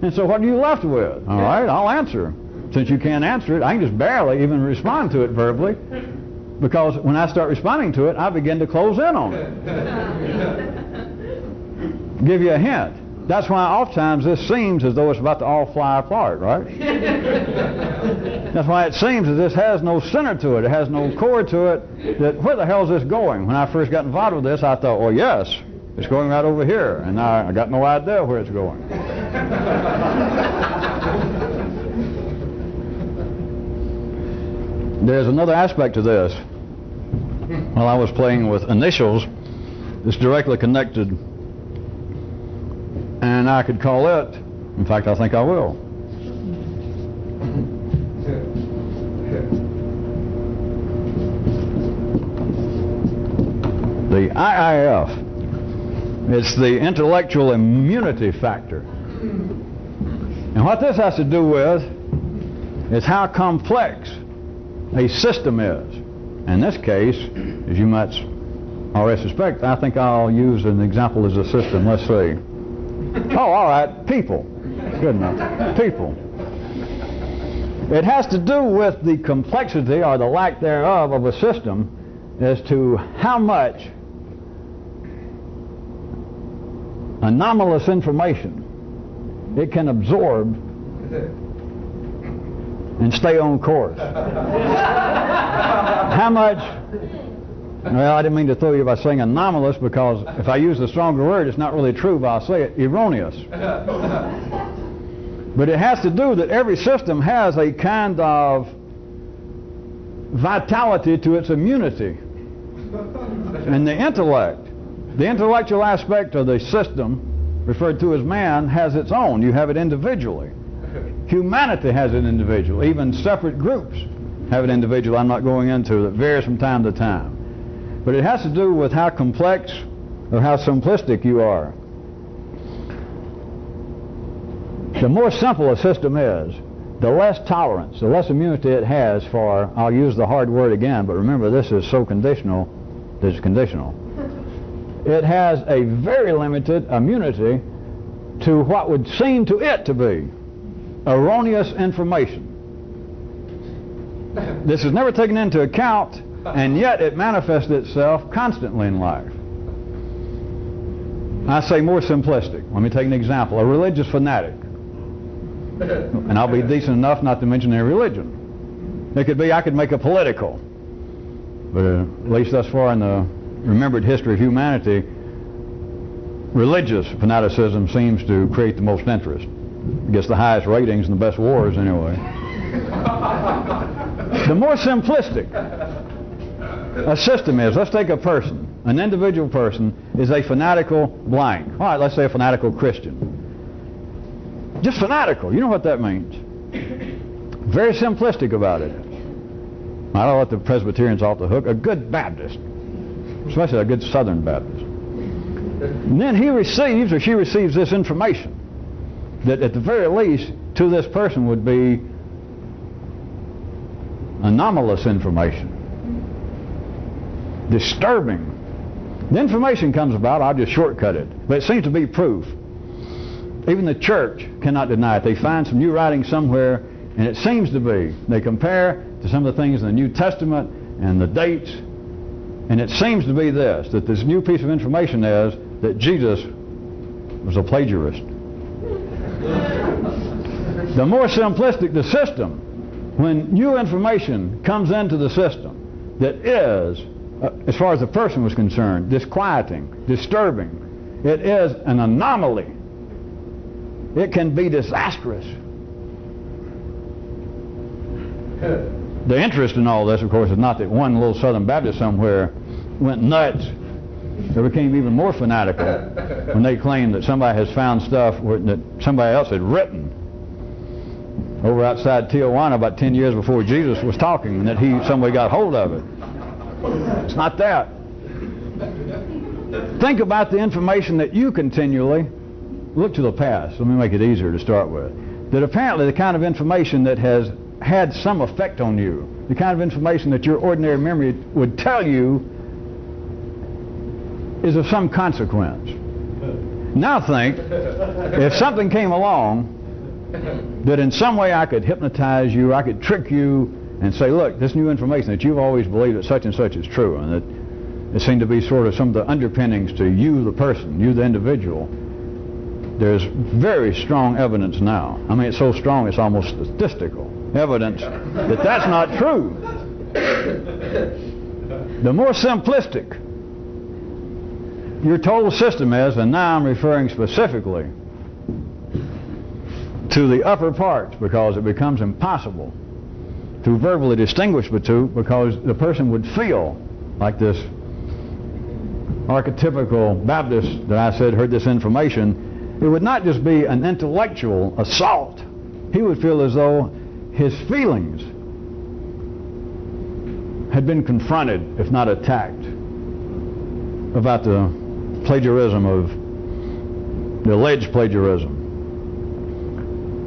And so what are you left with? All right, I'll answer. Since you can't answer it, I can just barely even respond to it verbally, because when I start responding to it, I begin to close in on it. Give you a hint. That's why oftentimes this seems as though it's about to all fly apart, right? That's why it seems that this has no center to it. It has no core to it. That where the hell is this going? When I first got involved with this, I thought, well, yes, it's going right over here. And now I got no idea where it's going. There's another aspect to this. While I was playing with initials, it's directly connected, and I could call it, in fact I think I will, the IIF. It's the intellectual immunity factor. And what this has to do with is how complex a system is. In this case, as you might already suspect, I think I'll use an example as a system. Let's see. Oh, all right, people. Good enough. People. It has to do with the complexity or the lack thereof of a system as to how much anomalous information it can absorb and stay on course. How much, well, I didn't mean to throw you by saying anomalous, because if I use a stronger word, it's not really true, but I'll say it, erroneous. But it has to do that every system has a kind of vitality to its immunity. And the intellect, the intellectual aspect of the system, referred to as man, has its own. You have it individually. Humanity has it individual. Even separate groups have it individual. I'm not going into it. It varies from time to time. But it has to do with how complex or how simplistic you are. The more simple a system is, the less tolerance, the less immunity it has for, I'll use the hard word again, but remember this is so conditional, this is conditional. It has a very limited immunity to what would seem to it to be erroneous information. This is never taken into account, and yet it manifests itself constantly in life. I say more simplistic. Let me take an example. A religious fanatic. And I'll be decent enough not to mention their religion. It could be, I could make a political. But at least thus far in the remembered history of humanity, religious fanaticism seems to create the most interest. It gets the highest ratings and the best wars anyway. The more simplistic a system is, let's take a person. An individual person is a fanatical blank. All right, let's say a fanatical Christian. Just fanatical. You know what that means. Very simplistic about it. I don't let the Presbyterians off the hook. A good Baptist, especially a good Southern Baptist. And then he receives, or she receives, this information that at the very least to this person would be anomalous information, disturbing. The information comes about, I'll just shortcut it, but it seems to be proof. Even the church cannot deny it. They find some new writing somewhere, and it seems to be. They compare to some of the things in the New Testament and the dates, and it seems to be this, that this new piece of information is that Jesus was a plagiarist. The more simplistic the system, when new information comes into the system that is, as far as the person was concerned, disquieting, disturbing, it is an anomaly. It can be disastrous. The interest in all this, of course, is not that one little Southern Baptist somewhere went nuts. They became even more fanatical when they claimed that somebody has found stuff that somebody else had written over outside Tijuana about 10 years before Jesus was talking, and that somebody got hold of it. It's not that. Think about the information that you continually look to the past. Let me make it easier to start with. That apparently the kind of information that has had some effect on you, the kind of information that your ordinary memory would tell you is of some consequence. Now think, if something came along that in some way I could hypnotize you, I could trick you and say, look, this new information that you've always believed that such and such is true, and that it seemed to be sort of some of the underpinnings to you, the person, you, the individual. There's very strong evidence now. I mean, it's so strong it's almost statistical evidence that that's not true. The more simplistic your total system is, and now I'm referring specifically to the upper parts, because it becomes impossible to verbally distinguish the two, because the person would feel like this archetypical Baptist that I said heard this information. It would not just be an intellectual assault. He would feel as though his feelings had been confronted, if not attacked, about the plagiarism of the alleged plagiarism.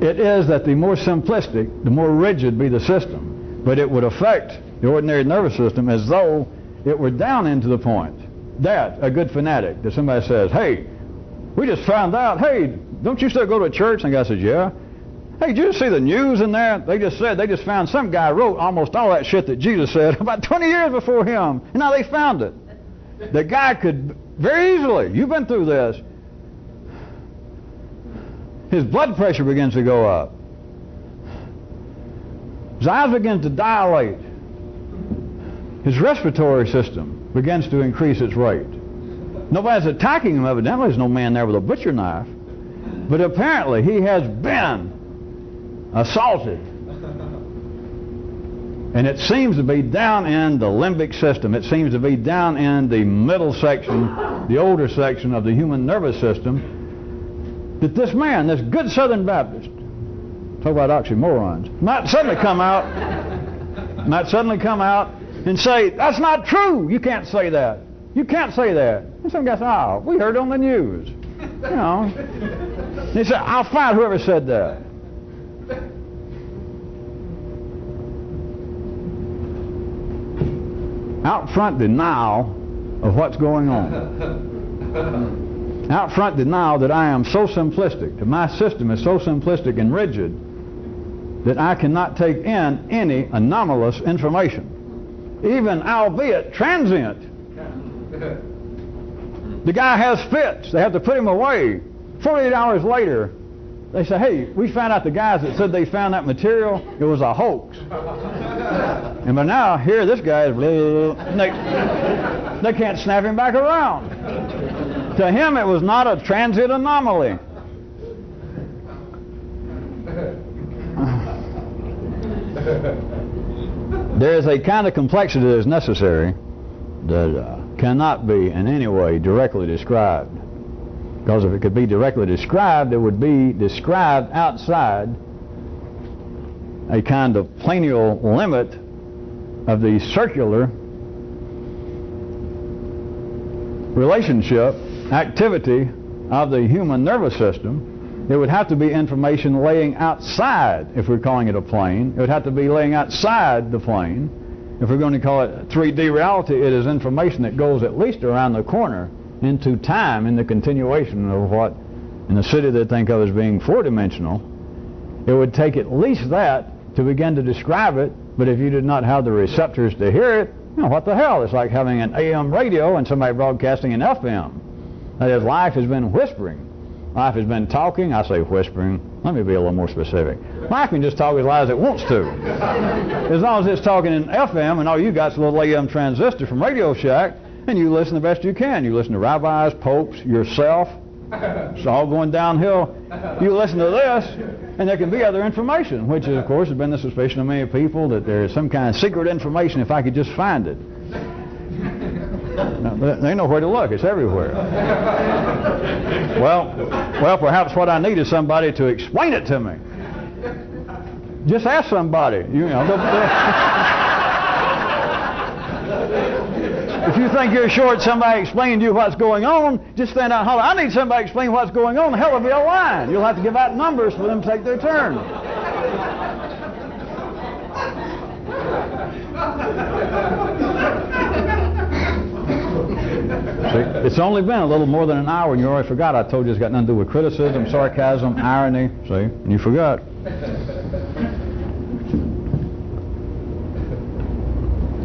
It is that the more simplistic, the more rigid be the system, but it would affect the ordinary nervous system as though it were down into the point that a good fanatic, that somebody says, hey, we just found out, hey, don't you still go to church? And the guy says, yeah. Hey, did you see the news in there? They just found some guy wrote almost all that shit that Jesus said about 20 years before him, and now they found it. The guy could very easily, you've been through this, his blood pressure begins to go up. His eyes begin to dilate. His respiratory system begins to increase its rate. Nobody's attacking him, evidently. There's no man there with a butcher knife. But apparently he has been assaulted. And it seems to be down in the limbic system. It seems to be down in the middle section, the older section of the human nervous system, that this man, this good Southern Baptist, talk about oxymorons, might suddenly come out and say, that's not true. You can't say that. You can't say that. And some guy says, oh, we heard on the news. You know. And he said, I'll find whoever said that. Out front denial of what's going on. Out front denial that I am so simplistic, that my system is so simplistic and rigid that I cannot take in any anomalous information, even albeit transient. The guy has fits. They have to put him away. 48 hours later, they say, hey, we found out the guys that said they found that material, it was a hoax. And but now, here, this guy is, they can't snap him back around. To him, it was not a transient anomaly. There is a kind of complexity that is necessary that cannot be in any way directly described. Because if it could be directly described, it would be described outside a kind of planial limit of the circular relationship, activity of the human nervous system. It would have to be information laying outside, if we're calling it a plane. It would have to be laying outside the plane. If we're going to call it 3D reality, it is information that goes at least around the corner into time in the continuation of what in the city they think of as being four-dimensional. It would take at least that to begin to describe it, but if you did not have the receptors to hear it, you know, what the hell? It's like having an AM radio and somebody broadcasting an FM. That is, life has been whispering. Life has been talking. I say whispering. Let me be a little more specific. Life can just talk as loud as it wants to. As long as it's talking in FM and all you got is a little AM transistor from Radio Shack, and you listen the best you can. You listen to rabbis, popes, yourself. It's all going downhill. You listen to this, and there can be other information, which, of course, has been the suspicion of many people that there is some kind of secret information if I could just find it. Now, they know where to look. It's everywhere. Well, perhaps what I need is somebody to explain it to me. Just ask somebody. If you think you're short somebody explaining to you what's going on, just stand out and holler, I need somebody to explain what's going on. Hell, it'll be a line. You'll have to give out numbers for them to take their turn. See, it's only been a little more than an hour and you already forgot. I told you it's got nothing to do with criticism, sarcasm, irony. See, and you forgot.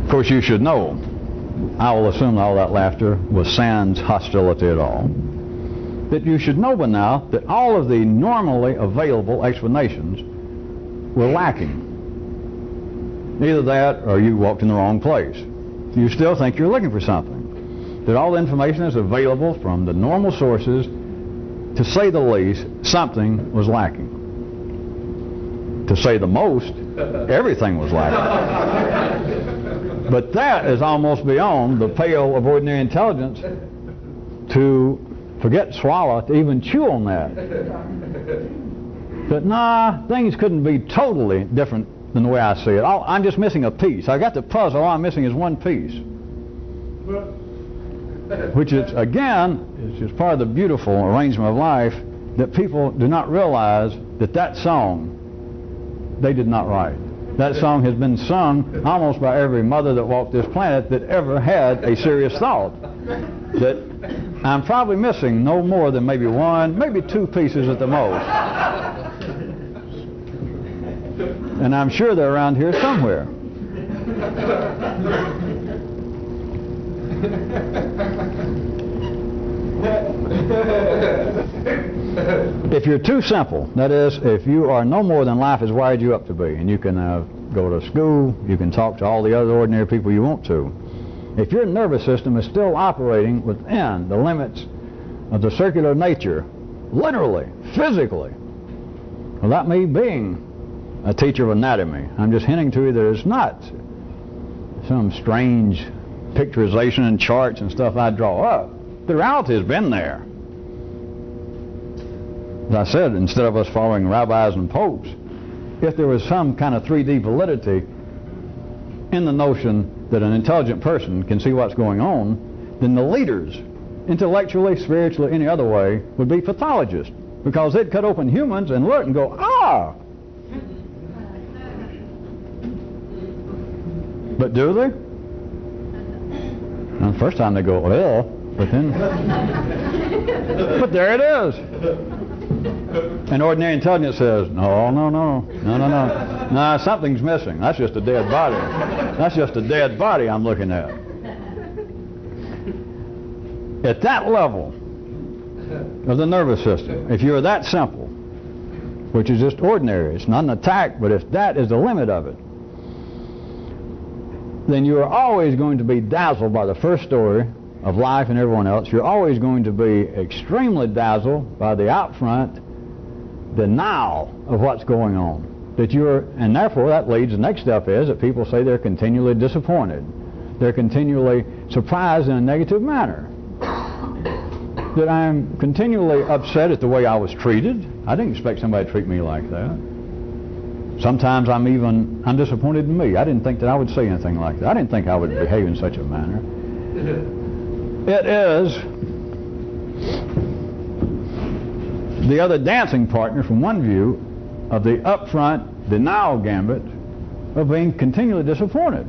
Of course, you should know. I will assume all that laughter was sans hostility at all. That you should know by now that all of the normally available explanations were lacking. Either that or you walked in the wrong place. You still think you're looking for something. That all the information is available from the normal sources. To say the least, something was lacking. To say the most, everything was lacking. But that is almost beyond the pale of ordinary intelligence to forget swallow, to even chew on that. But nah, things couldn't be totally different than the way I see it. I'm just missing a piece. I got the puzzle, all I'm missing is one piece. Which is, again, is just part of the beautiful arrangement of life that people do not realize that that song they did not write. That song has been sung almost by every mother that walked this planet that ever had a serious thought. That I'm probably missing no more than maybe one, maybe two pieces at the most. And I'm sure they're around here somewhere. If you're too simple, that is, if you are no more than life has wired you up to be, and you can go to school, you can talk to all the other ordinary people you want to, if your nervous system is still operating within the limits of the circular nature, literally, physically, without me being a teacher of anatomy, I'm just hinting to you that it's not some strange picturization and charts and stuff I draw up. The reality has been there. As I said, instead of us following rabbis and popes, if there was some kind of 3D validity in the notion that an intelligent person can see what's going on, then the leaders, intellectually, spiritually, any other way, would be pathologists, because they'd cut open humans and look and go, ah! But do they? And the first time they go, well, but then, but there it is. And ordinary intelligence says, no, something's missing. That's just a dead body. That's just a dead body I'm looking at. At that level of the nervous system, if you're that simple, which is just ordinary, it's not an attack, but if that is the limit of it, then you are always going to be dazzled by the first story of life and everyone else. You're always going to be extremely dazzled by the out front denial of what's going on. And therefore that leads, the next step is that people say they're continually disappointed. They're continually surprised in a negative manner. That I'm continually upset at the way I was treated. I didn't expect somebody to treat me like that. Sometimes I'm disappointed in me. I didn't think that I would say anything like that. I didn't think I would behave in such a manner. It is the other dancing partner from one view of the upfront denial gambit of being continually disappointed.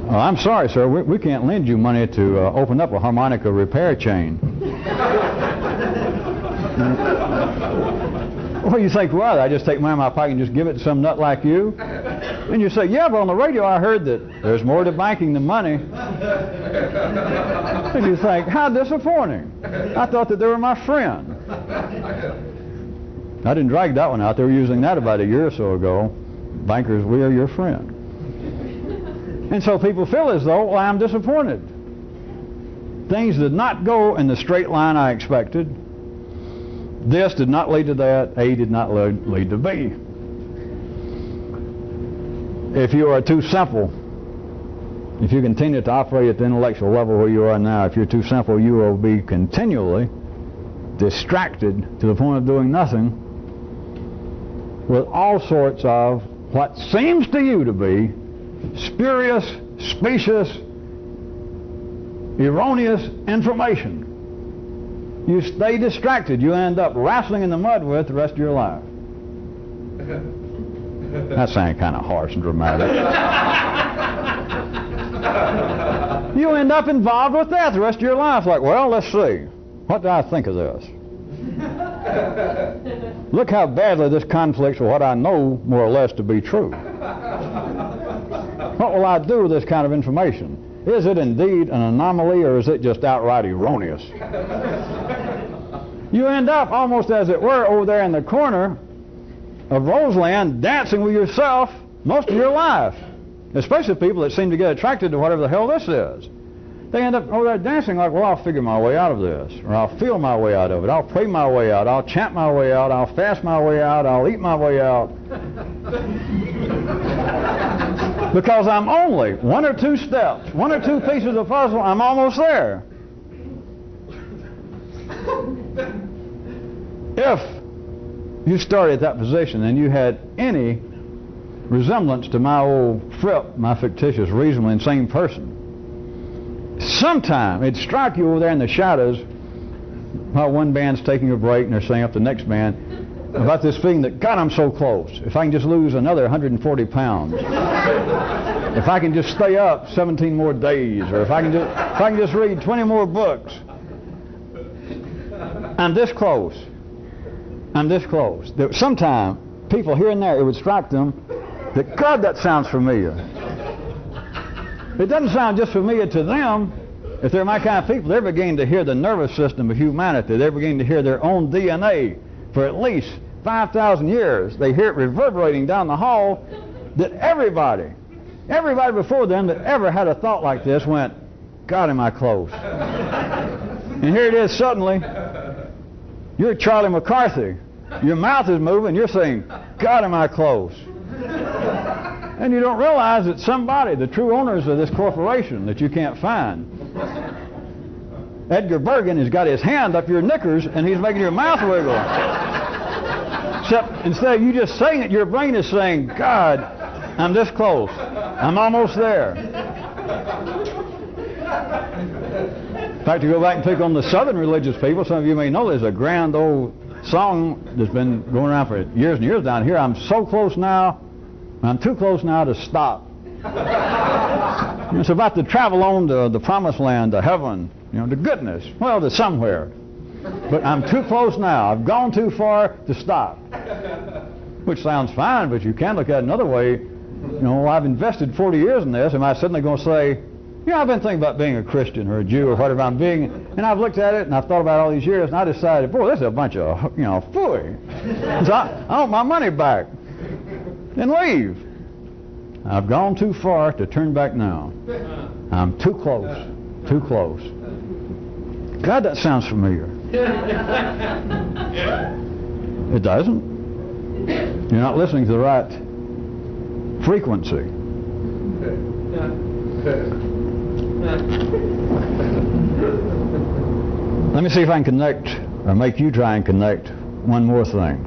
Oh, I'm sorry, sir, we can't lend you money to open up a harmonica repair chain. Well, you think, well, I just take money in my pocket and just give it to some nut like you? And you say, yeah, but on the radio I heard that there's more to banking than money. And you think, how disappointing. I thought that they were my friend. I didn't drag that one out. They were using that about a year or so ago. Bankers, we are your friend. And so people feel as though, well, I'm disappointed. Things did not go in the straight line I expected. This did not lead to that. A did not lead to B. If you are too simple, if you continue to operate at the intellectual level where you are now, if you're too simple, you will be continually distracted to the point of doing nothing with all sorts of what seems to you to be spurious, specious, erroneous information. You stay distracted. You end up wrestling in the mud with the rest of your life. That sounded kind of harsh and dramatic. You end up involved with that the rest of your life. Like, well, let's see. What do I think of this? Look how badly this conflicts with what I know more or less to be true. What will I do with this kind of information? Is it indeed an anomaly, or is it just outright erroneous? You end up almost, as it were, over there in the corner of Roseland dancing with yourself most of your life. Especially people that seem to get attracted to whatever the hell this is. They end up over there dancing like, well, I'll figure my way out of this, or I'll feel my way out of it, I'll pray my way out, I'll chant my way out, I'll fast my way out, I'll eat my way out. Because I'm only one or two steps, one or two pieces of puzzle, I'm almost there. If you started at that position and you had any resemblance to my old Fripp, my fictitious, reasonable, insane person, sometime it'd strike you over there in the shadows while one band's taking a break and they're saying up the next band about this feeling that, God, I'm so close. If I can just lose another 140 pounds. If I can just stay up 17 more days, or if I can just read 20 more books. I'm this close. I'm this close. Sometime people here and there, it would strike them that, God, that sounds familiar. It doesn't sound just familiar to them. If they're my kind of people, they're beginning to hear the nervous system of humanity. They're beginning to hear their own DNA for at least 5,000 years. They hear it reverberating down the hall that everybody before them that ever had a thought like this went, God, am I close? And here it is suddenly, you're Charlie McCarthy. Your mouth is moving, you're saying, God, am I close? And you don't realize that somebody, the true owners of this corporation that you can't find, Edgar Bergen, has got his hand up your knickers and he's making your mouth wiggle. Except instead of you just saying it, your brain is saying, God, I'm this close. I'm almost there. In fact, to go back and pick on the southern religious people, some of you may know there's a grand old song that's been going around for years and years down here. I'm so close now, I'm too close now to stop. It's about to travel on to the promised land, to heaven, to goodness, well, to somewhere. But I'm too close now. I've gone too far to stop. Which sounds fine, but you can look at it another way. I've invested 40 years in this. Am I suddenly going to say, I've been thinking about being a Christian or a Jew or whatever I'm being, and I've looked at it and I've thought about it all these years, and I decided, boy, this is a bunch of, phooey. So I want my money back. Then leave. I've gone too far to turn back now. I'm too close. Too close. God, that sounds familiar. It doesn't. You're not listening to the right frequency. Let me see if I can connect, or make you try and connect one more thing.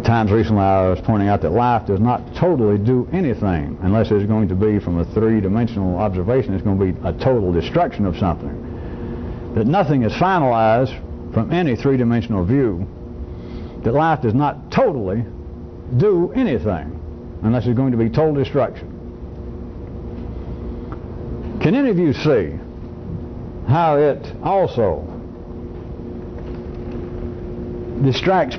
Times recently I was pointing out that life does not totally do anything unless it's going to be, from a three-dimensional observation, it's going to be a total destruction of something. That nothing is finalized from any three-dimensional view. That life does not totally do anything unless it's going to be total destruction. Can any of you see how it also distracts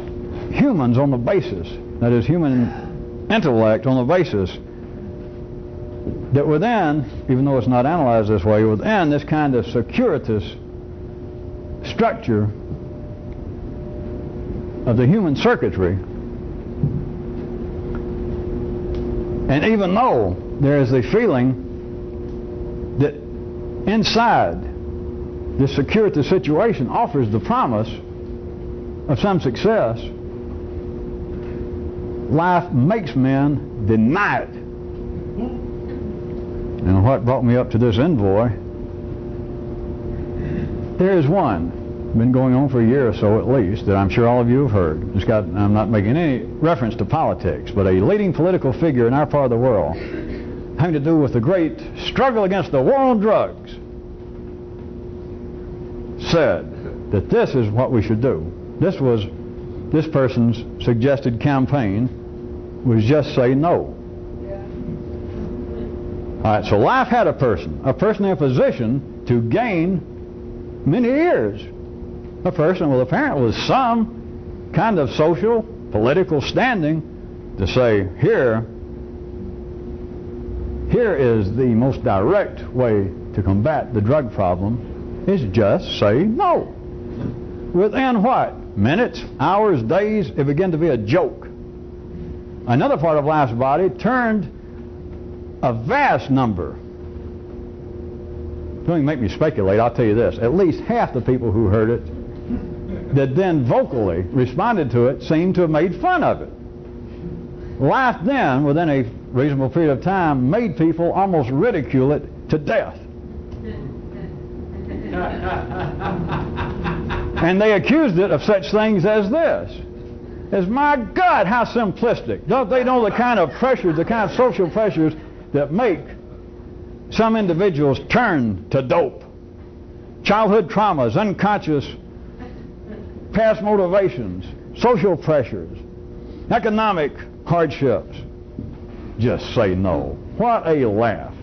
humans on the basis, that is, human intellect on the basis that within, even though it's not analyzed this way, within this kind of circuitous structure of the human circuitry, and even though there is a feeling that inside this circuitous situation offers the promise of some success, life makes men deny it. And what brought me up to this envoy, there is one, been going on for a year or so at least, that I'm sure all of you have heard. I'm not making any reference to politics, but a leading political figure in our part of the world having to do with the great struggle against the war on drugs. said that this is what we should do. This person's suggested campaign was just say no. All right, so life had a person in a position to gain many years. A person with apparently some kind of social, political standing to say, here is the most direct way to combat the drug problem, is just say no. Within what? Minutes, hours, days, it began to be a joke. Another part of life's body turned a vast number. Don't even make me speculate, I'll tell you this. At least half the people who heard it that then vocally responded to it seemed to have made fun of it. Life then, within a reasonable period of time, made people almost ridicule it to death. And they accused it of such things as this. As, my God, how simplistic. Don't they know the kind of pressures, the kind of social pressures that make some individuals turn to dope? Childhood traumas, unconscious past motivations, social pressures, economic hardships. Just say no. What a laugh.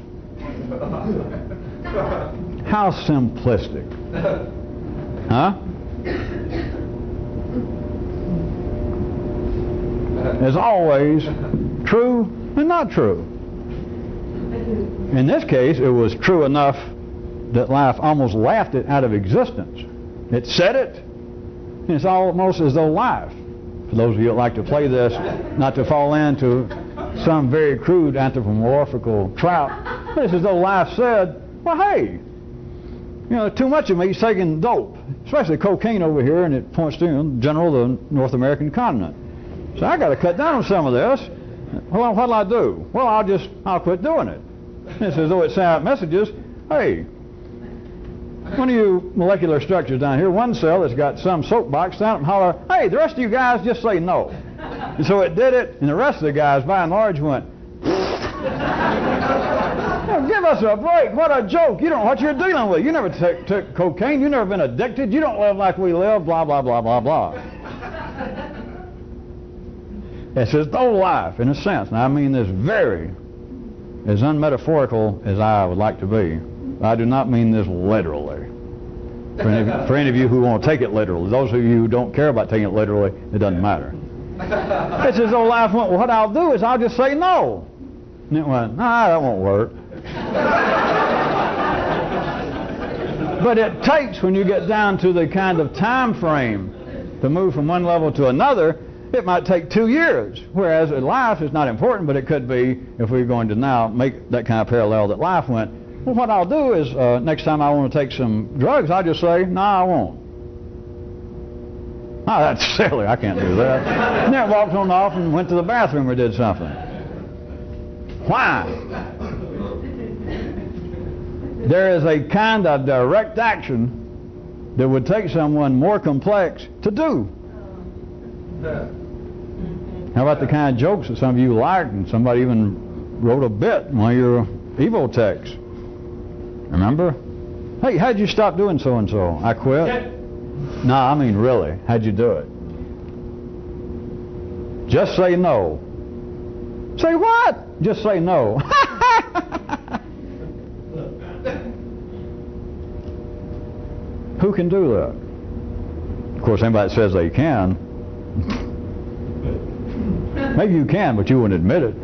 How simplistic. Huh? As always, true and not true. In this case, it was true enough that life almost laughed it out of existence. It said it, and it's almost as though life, for those of you that like to play this, not to fall into some very crude anthropomorphical trap, but it's as though life said, well, hey, you know, too much of me's taking dope, especially cocaine over here, and it points to, you know, general the North American continent. So I got to cut down on some of this. Well, what'll I do? Well, I'll quit doing it. It's as though it sent out messages. Hey, one of you molecular structures down here, one cell that's got some soapbox down and holler, hey, the rest of you guys just say no. And so it did it, and the rest of the guys, by and large, went, oh, give us a break. What a joke. You don't know what you're dealing with. You never took cocaine. You've never been addicted. You don't live like we live, blah, blah, blah, blah, blah. It's as though life, in a sense, and I mean this very, as unmetaphorical as I would like to be. I do not mean this literally. For any of you who want to take it literally, those of you who don't care about taking it literally, it doesn't matter. It's as though life went, well, what I'll do is I'll just say no. And it went, nah, that won't work. But it takes, when you get down to the kind of time frame to move from one level to another, it might take 2 years, whereas in life it's not important, but it could be, if we're going to now make that kind of parallel that life went, well, what I'll do is next time I want to take some drugs, I'll just say, no, I won't. Oh, that's silly, I can't do that. And then it walked on off and went to the bathroom or did something. Why? There is a kind of direct action that would take someone more complex to do. How about the kind of jokes that some of you liked, and somebody even wrote a bit in one of your Evo texts? Remember? Hey, how'd you stop doing so-and-so? I quit. No, I mean really, how'd you do it? Just say no. Say what? Just say no. Who can do that? Of course, anybody that says they can, maybe you can, but you wouldn't admit it.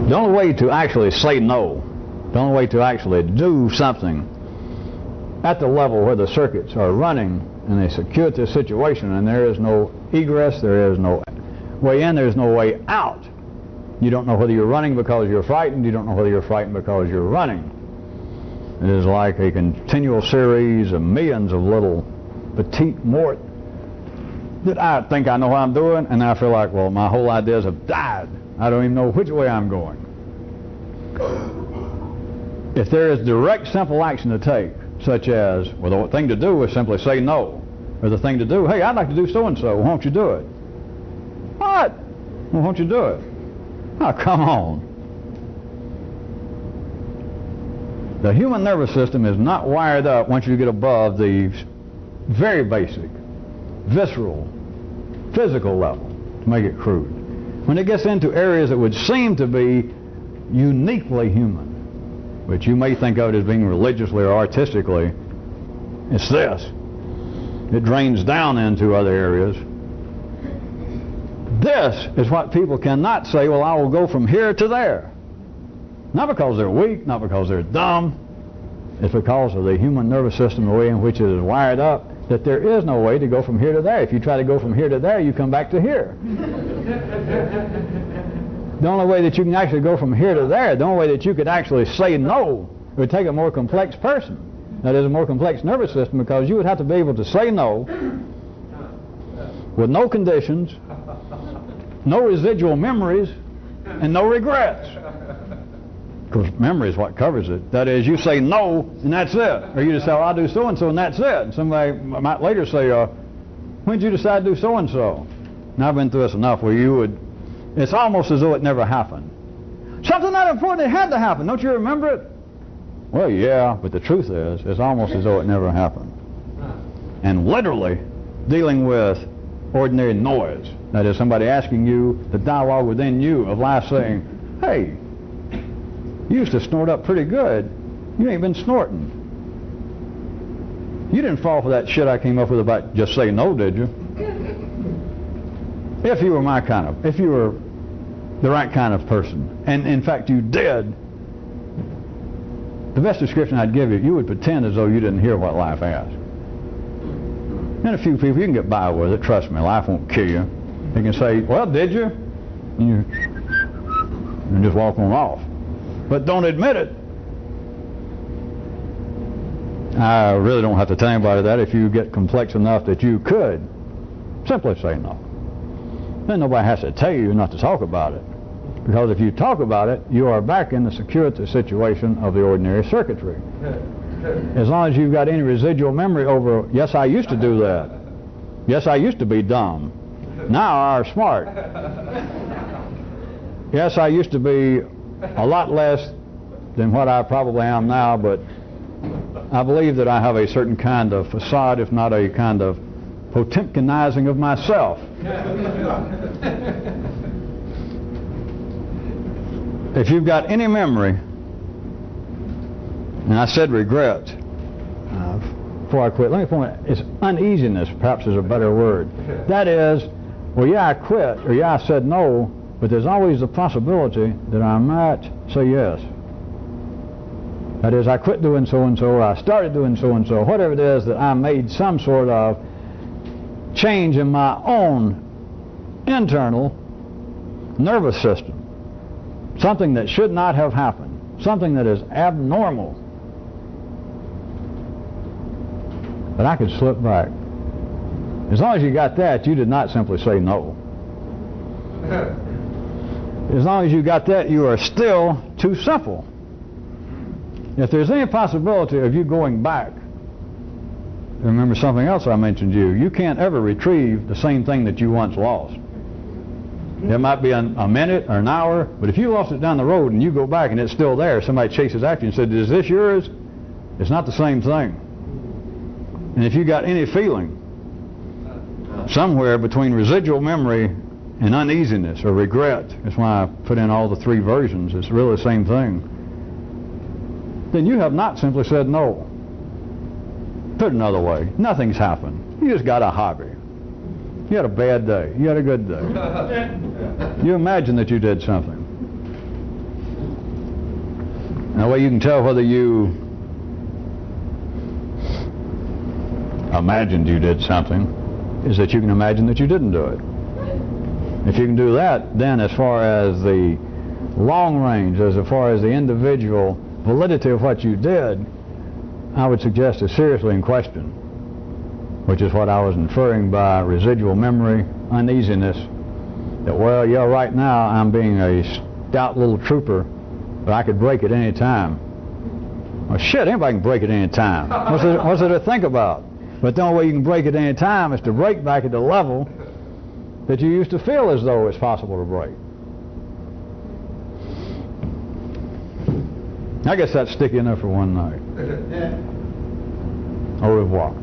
The only way to actually say no, the only way to actually do something at the level where the circuits are running in a circuitous situation and there is no egress, there is no way in, there is no way out. You don't know whether you're running because you're frightened, you don't know whether you're frightened because you're running. It is like a continual series of millions of little petite mort that I think I know what I'm doing, and I feel like, well, my whole ideas have died. I don't even know which way I'm going. If there is direct, simple action to take, such as, well, the thing to do is simply say no, or the thing to do, hey, I'd like to do so-and-so, won't you do it? What? Well, won't you do it? Oh, come on. The human nervous system is not wired up once you get above the very basic, visceral, physical level, to make it crude. When it gets into areas that would seem to be uniquely human, which you may think of it as being religiously or artistically, it's this. It drains down into other areas. This is what people cannot say, well, I will go from here to there. Not because they're weak, not because they're dumb. It's because of the human nervous system, the way in which it is wired up, that there is no way to go from here to there. If you try to go from here to there, you come back to here. The only way that you can actually go from here to there, the only way that you could actually say no, would take a more complex person. That is, a more complex nervous system, because you would have to be able to say no with no conditions, no residual memories, and no regrets. Because memory is what covers it. That is, you say no, and that's it. Or you just say, well, I'll do so-and-so, and that's it. And somebody might later say, when did you decide to do so-and-so? And I've been through this enough where you would, it's almost as though it never happened. Something that important, it had to happen. Don't you remember it? Well, yeah, but the truth is, it's almost as though it never happened. And literally dealing with ordinary noise. That is, somebody asking you, the dialogue within you of life saying, hey, you used to snort up pretty good. You ain't been snorting. You didn't fall for that shit I came up with about just say no, did you? If you were if you were the right kind of person, and in fact you did, the best description I'd give you, you would pretend as though you didn't hear what life asked. And a few people, you can get by with it, trust me, life won't kill you. They can say, well, did you? And you just walk on off. But don't admit it. I really don't have to tell anybody that. If you get complex enough that you could simply say no, then nobody has to tell you not to talk about it. Because if you talk about it, you are back in the security situation of the ordinary circuitry. As long as you've got any residual memory over, yes, I used to do that. Yes, I used to be dumb. Now I'm smart. Yes, I used to be a lot less than what I probably am now, but I believe that I have a certain kind of facade, if not a kind of Potemkinizing of myself. If you've got any memory, and I said regret before I quit, let me point out, it's uneasiness perhaps is a better word. That is, well, yeah, I quit, or yeah, I said no, but there's always the possibility that I might say yes. That is, I quit doing so-and-so, or I started doing so-and-so, whatever it is, that I made some sort of change in my own internal nervous system. Something that should not have happened. Something that is abnormal. But I could slip back. As long as you got that, you did not simply say no. As long as you got that, you are still too simple. If there's any possibility of you going back, remember something else I mentioned to you, you can't ever retrieve the same thing that you once lost. It might be a minute or an hour, but if you lost it down the road and you go back and it's still there, somebody chases after you and said, is this yours? It's not the same thing. And if you got any feeling somewhere between residual memory and uneasiness or regret, that's why I put in all the three versions, it's really the same thing, then you have not simply said no. Put it another way, nothing's happened. You just got a hobby. You had a bad day. You had a good day. You imagine that you did something. Now, the way you can tell whether you imagined you did something is that you can imagine that you didn't do it. If you can do that, then as far as the long range, as far as the individual validity of what you did, I would suggest is seriously in question, which is what I was inferring by residual memory, uneasiness, that, well, yeah, right now I'm being a stout little trooper, but I could break at any time. Well, shit, anybody can break at any time. What's there to think about? But the only way you can break at any time is to break back at the level that you used to feel as though it's possible to break. I guess that's sticky enough for one night. Au revoir.